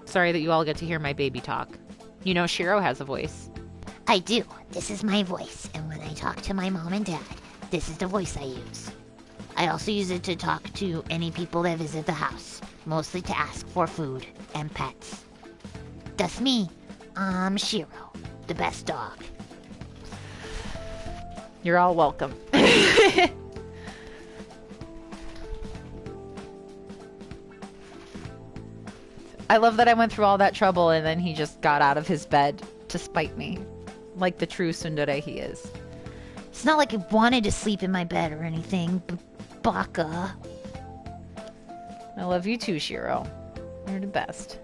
Sorry that you all get to hear my baby talk. You know Shiro has a voice. I do. This is my voice, and when I talk to my mom and dad, this is the voice I use. I also use it to talk to any people that visit the house, mostly to ask for food and pets. That's me. I'm Shiro, the best dog. You're all welcome. I love that I went through all that trouble and then he just got out of his bed to spite me. Like the true tsundere he is. It's not like I wanted to sleep in my bed or anything, Baka. I love you too, Shiro. You're the best.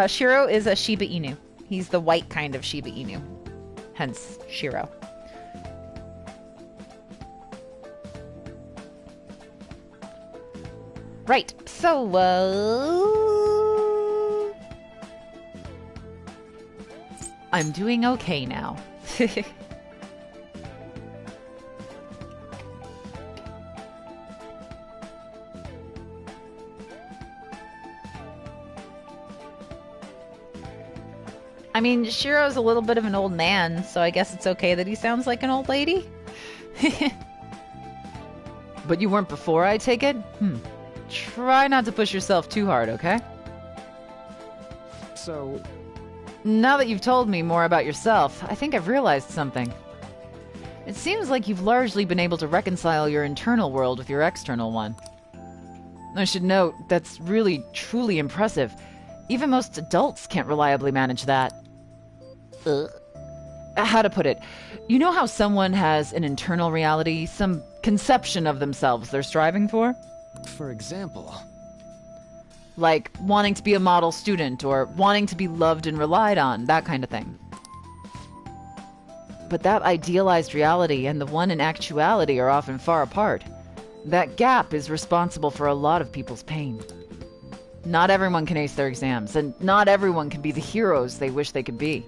Shiro is a Shiba Inu. He's the white kind of Shiba Inu. Hence, Shiro. Right, so, I'm doing okay now. I mean, Shiro's a little bit of an old man, so I guess it's okay that he sounds like an old lady. But you weren't before, I take it? Try not to push yourself too hard, okay? So... Now that you've told me more about yourself, I think I've realized something. It seems like you've largely been able to reconcile your internal world with your external one. I should note, that's really, truly impressive. Even most adults can't reliably manage that. How to put it? You know how someone has an internal reality, some conception of themselves they're striving for? For example? Like wanting to be a model student, or wanting to be loved and relied on, that kind of thing. But that idealized reality and the one in actuality are often far apart. That gap is responsible for a lot of people's pain. Not everyone can ace their exams, and not everyone can be the heroes they wish they could be.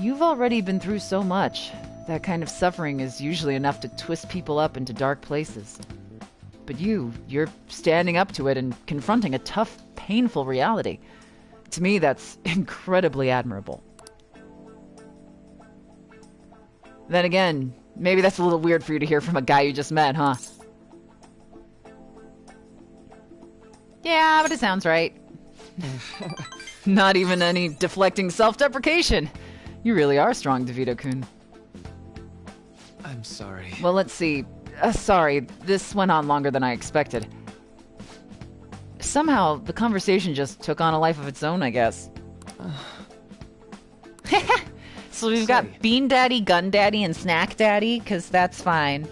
You've already been through so much. That kind of suffering is usually enough to twist people up into dark places. But you're standing up to it and confronting a tough, painful reality. To me, that's incredibly admirable. Then again, maybe that's a little weird for you to hear from a guy you just met, huh? Yeah, but it sounds right. Not even any deflecting self-deprecation. You really are strong, DeVito-kun. I'm sorry. Well, let's see. Sorry, this went on longer than I expected. Somehow, the conversation just took on a life of its own, I guess. So we've got Bean Daddy, Gun Daddy, and Snack Daddy, because that's fine.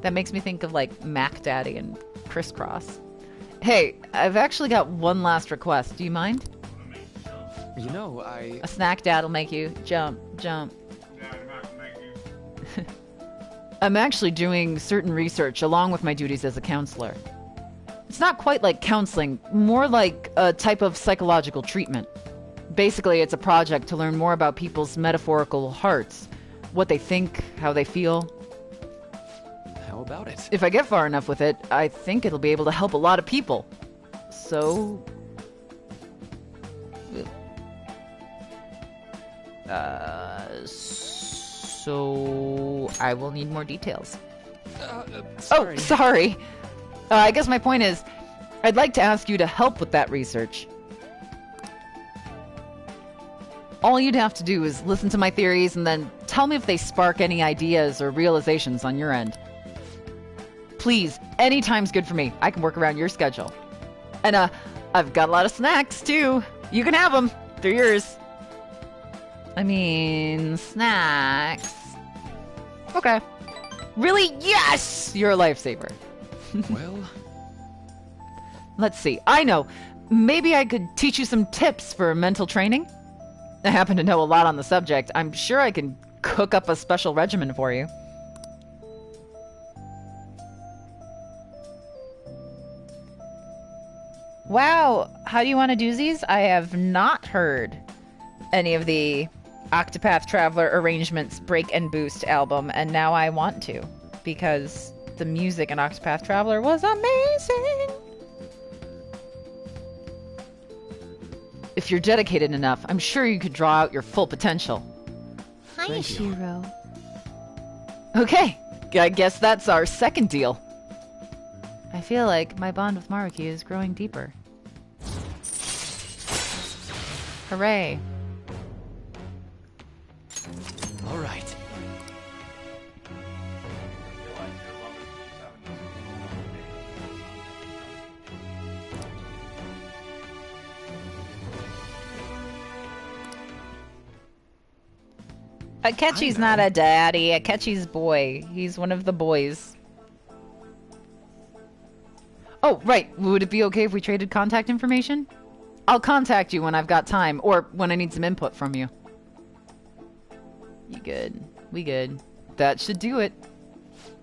That makes me think of, like, Mac Daddy and Crisscross. Hey, I've actually got one last request. Do you mind? You know, A Snack Dad'll make you jump, jump. I'm actually doing certain research along with my duties as a counselor. It's not quite like counseling, more like a type of psychological treatment. Basically, it's a project to learn more about people's metaphorical hearts, what they think, how they feel. How about it? If I get far enough with it, I think it'll be able to help a lot of people. So... So I will need more details. Sorry. Oh, sorry. I guess my point is, I'd like to ask you to help with that research. All you'd have to do is listen to my theories and then tell me if they spark any ideas or realizations on your end. Please, any time's good for me. I can work around your schedule. And, I've got a lot of snacks, too. You can have them. They're yours. I mean, snacks. Okay. Really? Yes! You're a lifesaver. Well... Let's see. I know. Maybe I could teach you some tips for mental training? I happen to know a lot on the subject. I'm sure I can cook up a special regimen for you. Wow, how do you want to do these? I have not heard any of the Octopath Traveler Arrangements Break and Boost album, and now I want to, because the music in Octopath Traveler was amazing! If you're dedicated enough, I'm sure you could draw out your full potential. Hi, Shiro. Okay, I guess that's our second deal. I feel like my bond with Maruki is growing deeper. Hooray. All right. Akechi's not a daddy. Akechi's boy. He's one of the boys. Oh, right. Would it be okay if we traded contact information? I'll contact you when I've got time, or when I need some input from you. You good? We good. That should do it.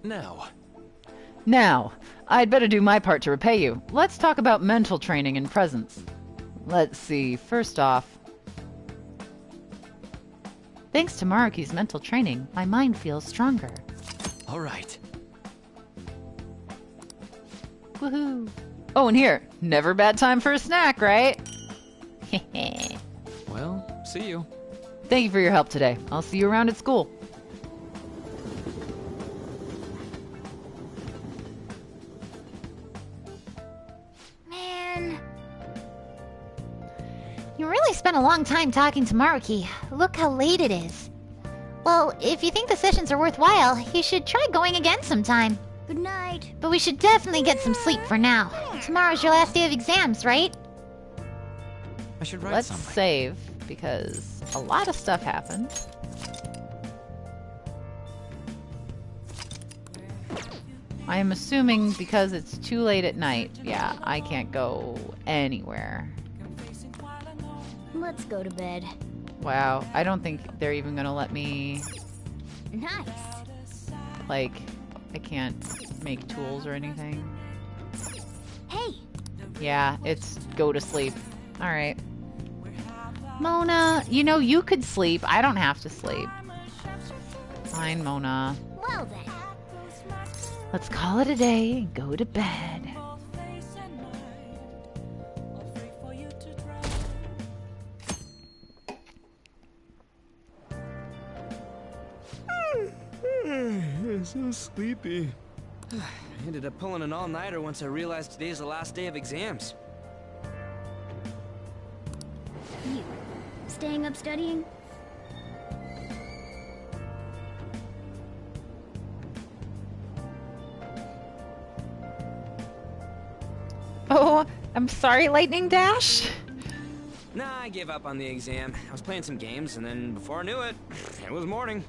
Now, I'd better do my part to repay you. Let's talk about mental training and presence. Let's see. First off, thanks to Maruki's mental training, my mind feels stronger. All right. Woohoo! Oh, and here, never bad time for a snack, right? Well, see you. Thank you for your help today. I'll see you around at school. Man. You really spent a long time talking to Maruki. Look how late it is. Well, if you think the sessions are worthwhile, you should try going again sometime. Good night. But we should definitely get some sleep for now. Tomorrow's your last day of exams, right? I should write Let's something. save, because a lot of stuff happened. I am assuming because it's too late at night, yeah, I can't go anywhere. Let's go to bed. Wow, I don't think they're even gonna let me, Nice. like, I can't make tools or anything. Hey. Yeah, it's go to sleep. Alright. Mona, you know, you could sleep. I don't have to sleep. Fine, Mona. Well then. Let's call it a day and go to bed. I'm so sleepy. I ended up pulling an all-nighter once I realized today's the last day of exams. You staying up studying? Oh, I'm sorry, Lightning Dash. Nah, I gave up on the exam. I was playing some games, and then before I knew it, it was morning.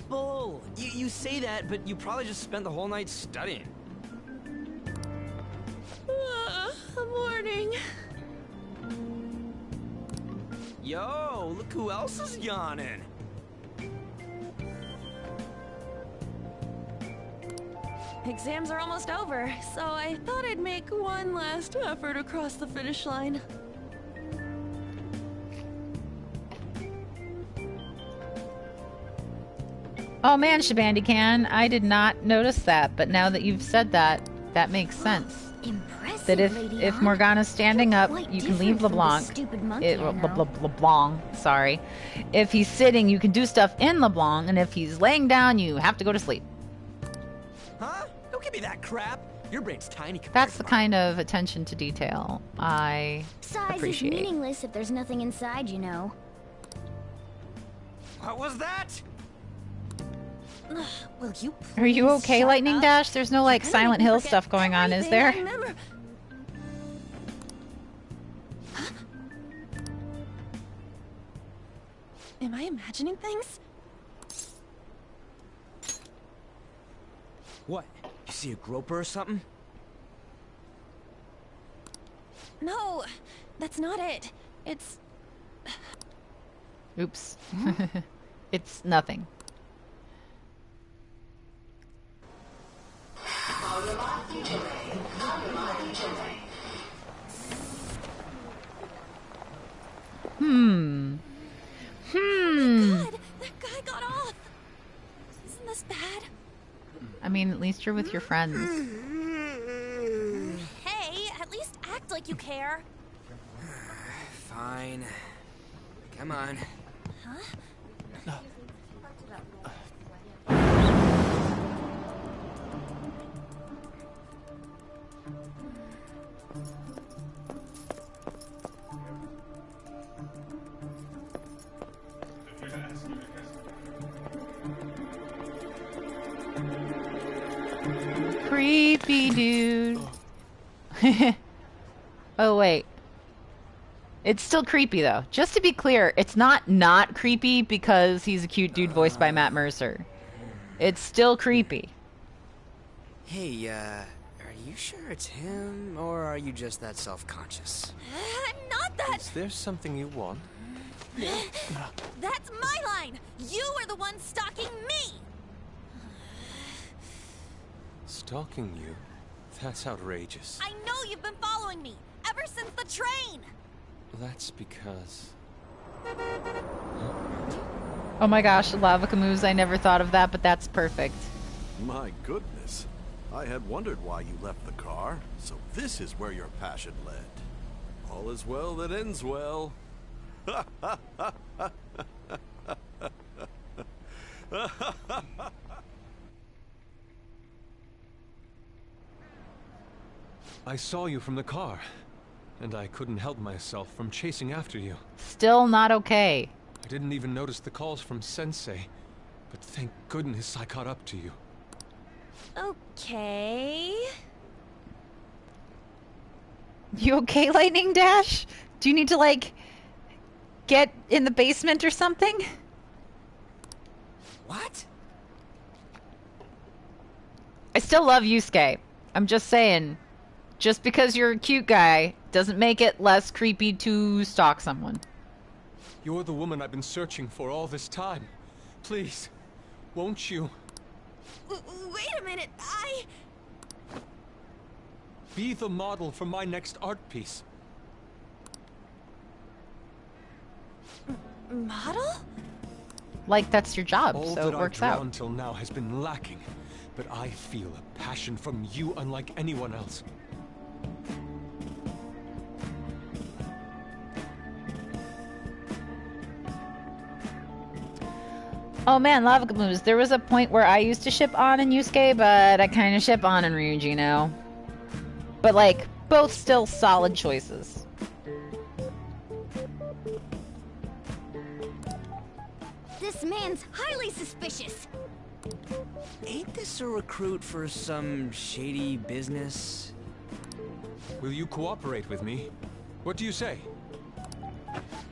Bull! You say that, but you probably just spent the whole night studying. Morning. Yo, look who else is yawning. Exams are almost over, so I thought I'd make one last effort across the finish line. Oh man, Shabandican, I did not notice that, but now that you've said that, that makes sense. Impressive. that if Morgana's standing up, you can leave LeBlanc. LeBlanc, sorry. If he's sitting, you can do stuff in LeBlanc, and if he's laying down, you have to go to sleep. Huh? Don't give me that crap. Your brain's tiny. That's the kind of attention to detail I appreciate. Size is meaningless if there's nothing inside, you know. What was that? Will you Are you okay, Lightning Dash? There's no, like, Silent Hill stuff going on, is there? Am I imagining things? What? You see a groper or something? No, that's not it. It's... Oops. It's nothing. Oh God, that guy got off. Isn't this bad? I mean, at least you're with your friends. Hey, at least act like you care. Fine. Come on. Huh? Creepy dude. Oh, wait. It's still creepy, though. Just to be clear, it's not creepy because he's a cute dude voiced by Matt Mercer. It's still creepy. Hey, are you sure it's him, or are you just that self-conscious? I'm not that. Is there something you want? That's my line. You are the one stalking me. Stalking you? That's outrageous. I know you've been following me ever since the train. That's because... Oh my gosh, Lava Camus, I never thought of that, but that's perfect. My goodness. I had wondered why you left the car, so this is where your passion led. All is well that ends well. I saw you from the car, and I couldn't help myself from chasing after you. Still not okay. I didn't even notice the calls from Sensei, but thank goodness I caught up to you. Okay. You okay, Lightning Dash? Do you need to, like, get in the basement or something? What? I still love Yusuke. I'm just saying, just because you're a cute guy doesn't make it less creepy to stalk someone. You're the woman I've been searching for all this time. Please, won't you? Wait a minute, Be the model for my next art piece. Model? Like, that's your job, all so it that works I've out. drawn till now has been lacking, but I feel a passion from you unlike anyone else. Oh man, Lava Camus, there was a point where I used to ship An and Yusuke, but I kind of ship An and Ryuji now. But, like, both still solid choices. This man's highly suspicious. Ain't this a recruit for some shady business? Will you cooperate with me? What do you say?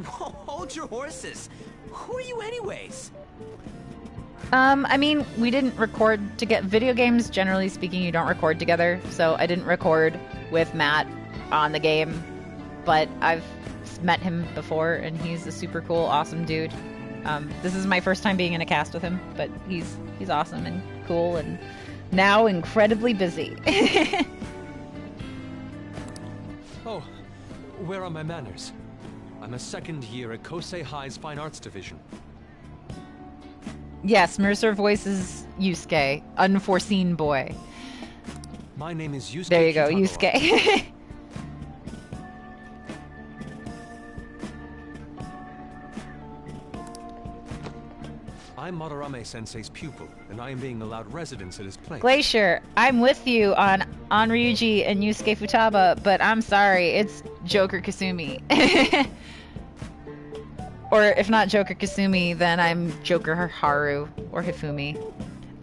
Hold your horses. Who are you anyways? I mean, we didn't record to get video games. Generally speaking, you don't record together, so I didn't record with Matt on the game, but I've met him before, and he's a super cool, awesome dude. This is my first time being in a cast with him, but he's awesome and cool, and now incredibly busy. Oh, where are my manners? I'm a second year at Kosei High's Fine Arts Division. Yes, Mercer voices Yusuke, unforeseen boy. My name is Yusuke. There you go, Kitagawa. Yusuke. I'm Madarame-sensei's pupil, and I am being allowed residence at his place. Glacier, I'm with you on Ryuji and Yusuke Futaba, but I'm sorry, it's Joker Kasumi. Or if not Joker Kasumi, then I'm Joker Haru or Hifumi.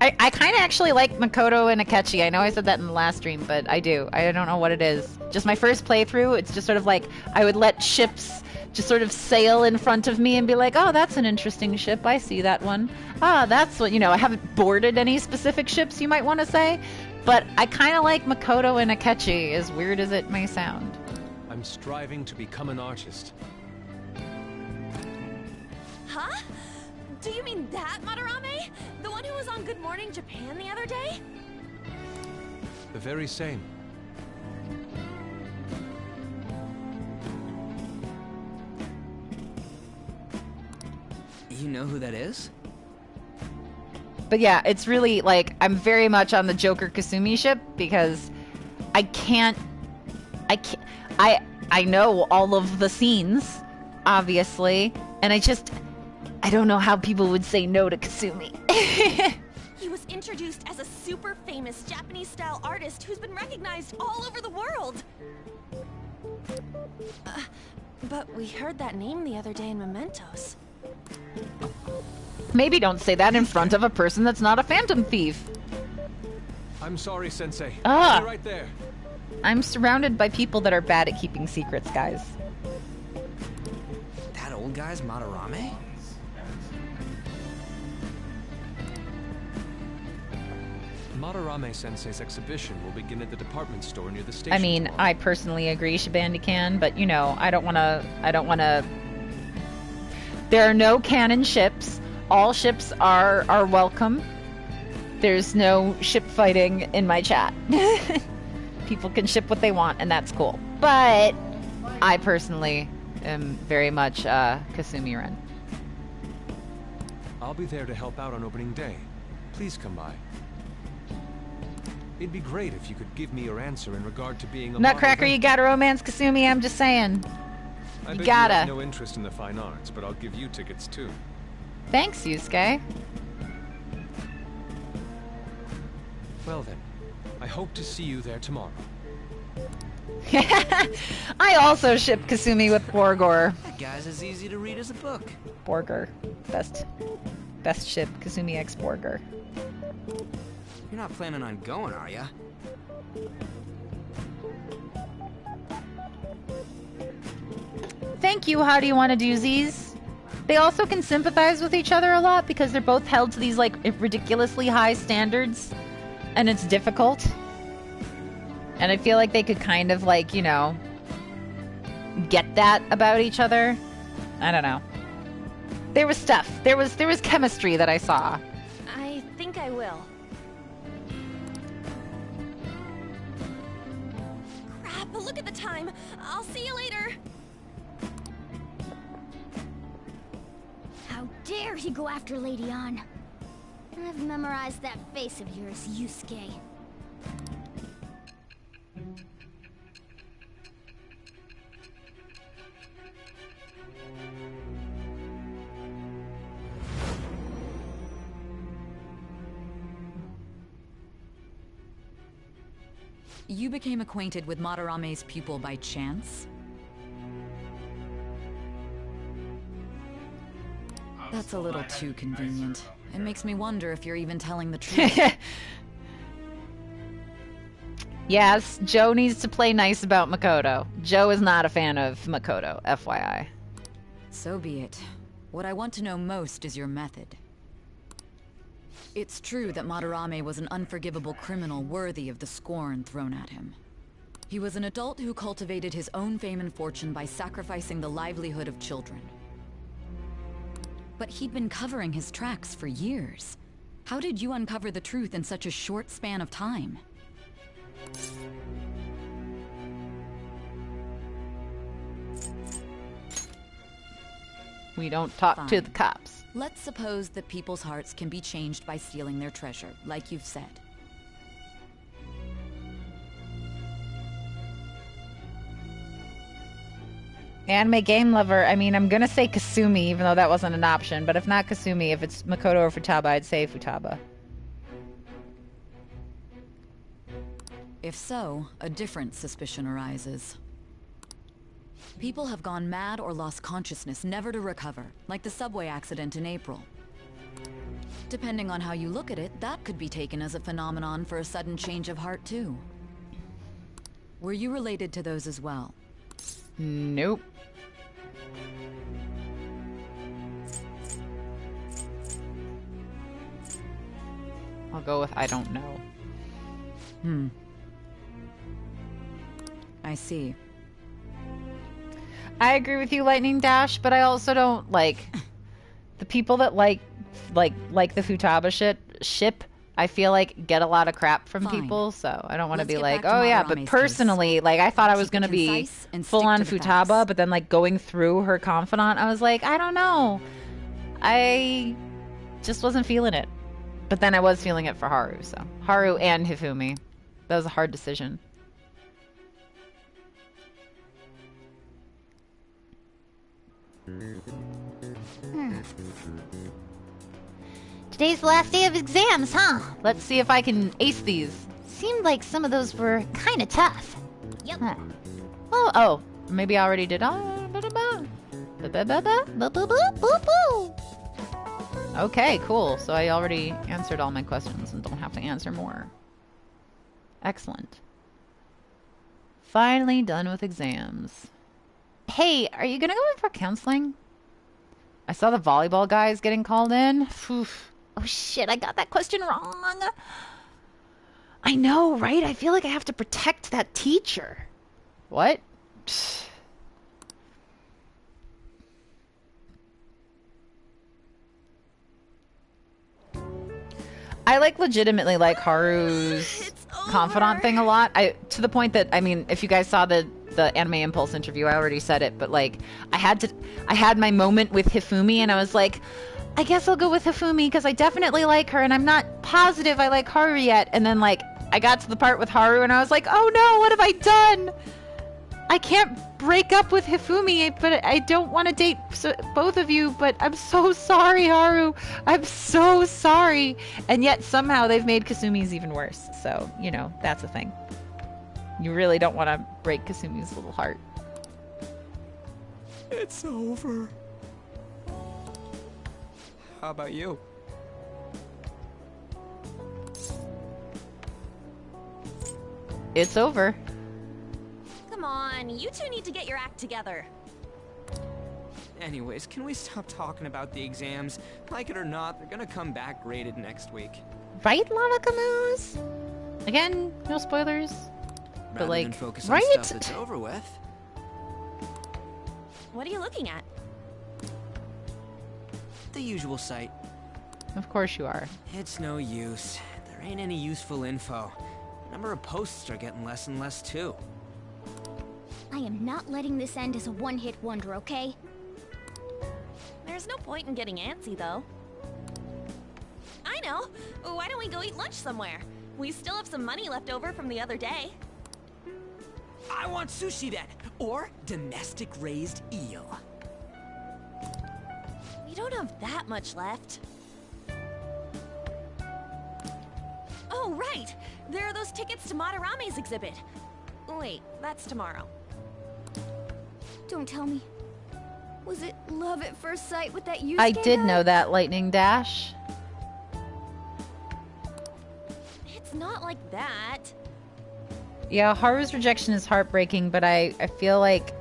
I kind of actually like Makoto and Akechi. I know I said that in the last stream, but I do. I don't know what it is. Just my first playthrough, it's just sort of like I would let ships just sort of sail in front of me and be like, oh, that's an interesting ship. I see that one. Ah, that's what, you know, I haven't boarded any specific ships, you might want to say. But I kind of like Makoto and Akechi, as weird as it may sound. I'm striving to become an artist. Huh? Do you mean that Madarame? The one who was on Good Morning Japan the other day? The very same. You know who that is? But yeah, it's really like I'm very much on the Joker Kasumi ship because I know all of the scenes, obviously, and I don't know how people would say no to Kasumi. He was introduced as a super famous Japanese-style artist who's been recognized all over the world. But we heard that name the other day in Mementos. Maybe don't say that in front of a person that's not a phantom thief. I'm sorry, Sensei. Ah. I'll be right there. I'm surrounded by people that are bad at keeping secrets, guys. That old guy's Madarame? Madarame-sensei's exhibition will begin at the department store near the station. I mean, tomorrow. I personally agree, Shabandy-can, but you know, I don't want to. There are no canon ships. All ships are welcome. There's no ship fighting in my chat. People can ship what they want, and that's cool. But I personally am very much Kasumi Ren. I'll be there to help out on opening day. Please come by. It'd be great if you could give me your answer in regard to being a Nutcracker, you gotta romance Kasumi, I'm just saying. I You bet gotta. you have no interest in the fine arts, but I'll give you tickets too. Thanks, Yusuke. Well then, I hope to see you there tomorrow. I also ship Kasumi with Borgor. That guy's as easy to read as a book. Borgor. Best ship, Kasumi X Borgor. You're not planning on going, are ya? Thank you, how do you want to do these? They also can sympathize with each other a lot because they're both held to these like ridiculously high standards and it's difficult. And I feel like they could kind of like, you know, get that about each other. I don't know. There was stuff. There was chemistry that I saw. I think I will. Crap, look at the time. I'll see you later. How dare he go after Lady Ann? I've memorized that face of yours, Yusuke. You became acquainted with Madarame's pupil by chance? That's a little too convenient. It makes me wonder if you're even telling the truth. Yes, Joe needs to play nice about Makoto. Joe is not a fan of Makoto, FYI. So be it. What I want to know most is your method. It's true that Madarame was an unforgivable criminal worthy of the scorn thrown at him. He was an adult who cultivated his own fame and fortune by sacrificing the livelihood of children. But he'd been covering his tracks for years. How did you uncover the truth in such a short span of time? We don't talk to the cops. Let's suppose that people's hearts can be changed by stealing their treasure, like you've said. Anime game lover, I mean, I'm gonna say Kasumi, even though that wasn't an option. But if not Kasumi, if it's Makoto or Futaba, I'd say Futaba. If so, a different suspicion arises. People have gone mad or lost consciousness, never to recover, like the subway accident in April. Depending on how you look at it, that could be taken as a phenomenon for a sudden change of heart, too. Were you related to those as well? Nope. I'll go with I don't know. I see. I agree with you, Lightning Dash, but I also don't like the people that like the Futaba ship. I feel like get a lot of crap from people, so I don't want to be like, oh yeah, but personally, like I thought I was gonna be full on Futaba, but then like going through her confidant, I was like, I don't know, I just wasn't feeling it. But then I was feeling it for Haru, so Haru and Hifumi. That was a hard decision. Today's the last day of exams, huh? Let's see if I can ace these. Seemed like some of those were kind of tough. Yep. Huh. Oh, maybe I already did. Okay, cool. So I already answered all my questions and don't have to answer more. Excellent. Finally done with exams. Hey, are you gonna go in for counseling? I saw the volleyball guys getting called in. Oof. Oh shit, I got that question wrong. I know, right? I feel like I have to protect that teacher. What? I legitimately like Haru's confidant thing a lot. To the point that, I mean, if you guys saw the Anime Impulse interview, I already said it, but like I had my moment with Hifumi and I was like, I guess I'll go with Hifumi because I definitely like her and I'm not positive I like Haru yet. And then like I got to the part with Haru and I was like, oh no, what have I done? I can't break up with Hifumi, but I don't want to date both of you, but I'm so sorry, Haru. I'm so sorry. And yet somehow they've made Kasumi's even worse. So, you know, that's a thing. You really don't want to break Kasumi's little heart. It's over. How about you? It's over. Come on, you two need to get your act together. Anyways, can we stop talking about the exams? Like it or not, they're gonna come back graded next week. Right, Lava Camus? Again, no spoilers. Rather but like, than focus on right? stuff that's over with. What are you looking at? The usual site. Of course you are. It's no use. There ain't any useful info. The number of posts are getting less and less too. I am not letting this end as a one-hit wonder, okay? There's no point in getting antsy, though. I know! Why don't we go eat lunch somewhere? We still have some money left over from the other day. I want sushi then! Or domestic-raised eel. We don't have that much left. Oh, right! There are those tickets to Madarame's exhibit. Wait, that's tomorrow. Don't tell me. Was it love at first sight with that Yusuke I did guy? know that, Lightning Dash. It's not like that. Yeah, Haru's rejection is heartbreaking, but I feel like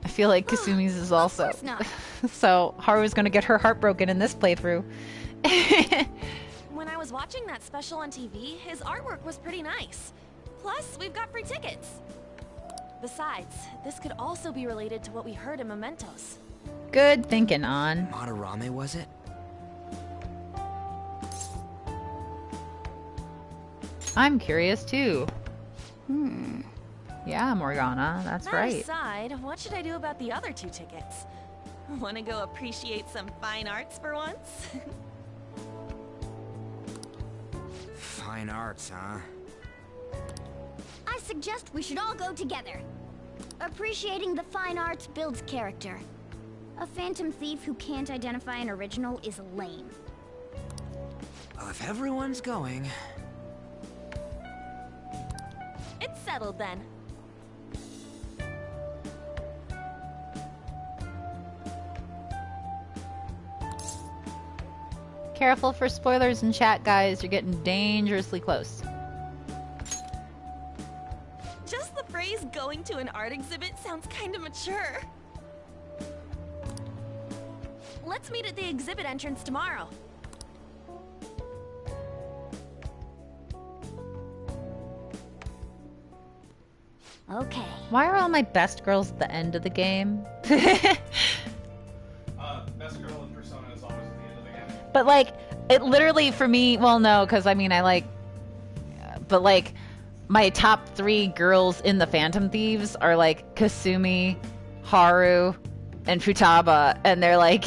Kasumi's is also. Of course not. So Haru's gonna get her heart broken in this playthrough. When I was watching that special on TV, his artwork was pretty nice. Plus, we've got free tickets. Besides, this could also be related to what we heard in Mementos. Good thinking, On. Madarame, was it? I'm curious too. Yeah, Morgana, that's That right. aside, what should I do about the other 2 tickets? Want to go appreciate some fine arts for once? Fine arts, huh? I suggest we should all go together. Appreciating the fine arts builds character. A phantom thief who can't identify an original is lame. Well, if everyone's going... It's settled then. Careful for spoilers in chat, guys. You're getting dangerously close. Just the phrase going to an art exhibit sounds kind of mature. Let's meet at the exhibit entrance tomorrow. Okay. Why are all my best girls at the end of the game? Best girl in Persona is always at the end of the game. But like, it literally for me, well no, because I mean I like, but like, my top 3 girls in the Phantom Thieves are like Kasumi, Haru, and Futaba, and they're like,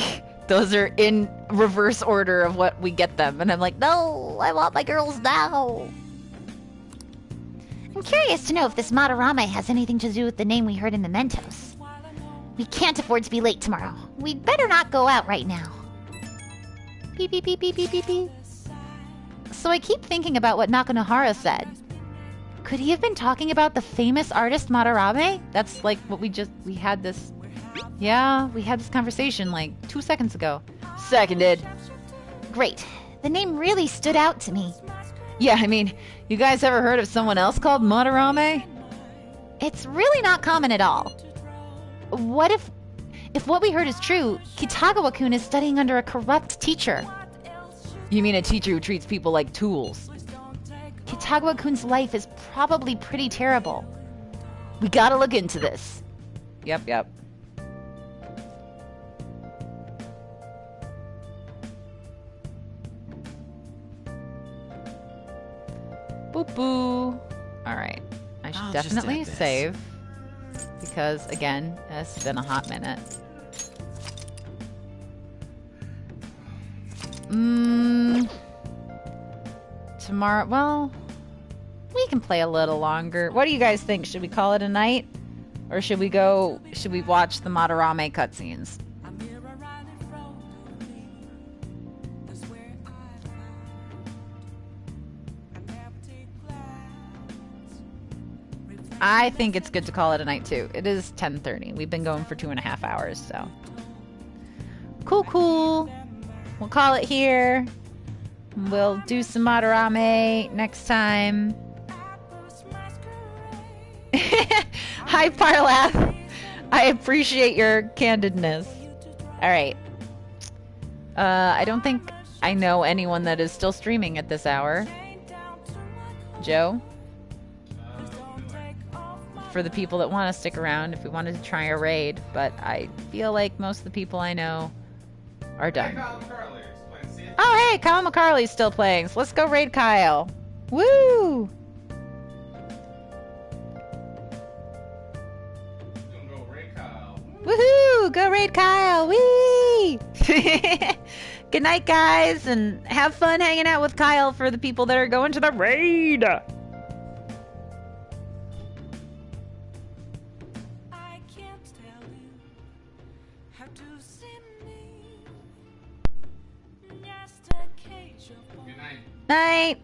those are in reverse order of what we get them, and I'm like, no, I want my girls now. I'm curious to know if this Madarame has anything to do with the name we heard in Mementos. We can't afford to be late tomorrow. We'd better not go out right now. Beep, beep, beep, beep, beep, beep, beep. So I keep thinking about what Nakanohara said. Could he have been talking about the famous artist Madarame? That's like what we had this... Yeah, we had this conversation like 2 seconds ago. Seconded. Great. The name really stood out to me. Yeah, I mean, you guys ever heard of someone else called Madarame? It's really not common at all. What if what we heard is true, Kitagawa-kun is studying under a corrupt teacher? You mean a teacher who treats people like tools? Kitagawa-kun's life is probably pretty terrible. We gotta look into this. Yep. Boop boo. Alright. I should definitely save. Because, again, it's been a hot minute. Tomorrow, well, we can play a little longer. What do you guys think? Should we call it a night? Or should we watch the Madarame cutscenes? I think it's good to call it a night too. It is 10:30. We've been going for 2.5 hours, so. Cool. We'll call it here. We'll do some Madarame next time. Hi, Parlath. I appreciate your candidness. Alright. I don't think I know anyone that is still streaming at this hour. Joe? For the people that want to stick around, if we wanted to try a raid, but I feel like most of the people I know are done. Oh, hey, Kyle McCarley's still playing, so let's go raid Kyle. Woo! Woohoo! Go raid Kyle! Whee! Good night, guys, and have fun hanging out with Kyle for the people that are going to the raid! Night.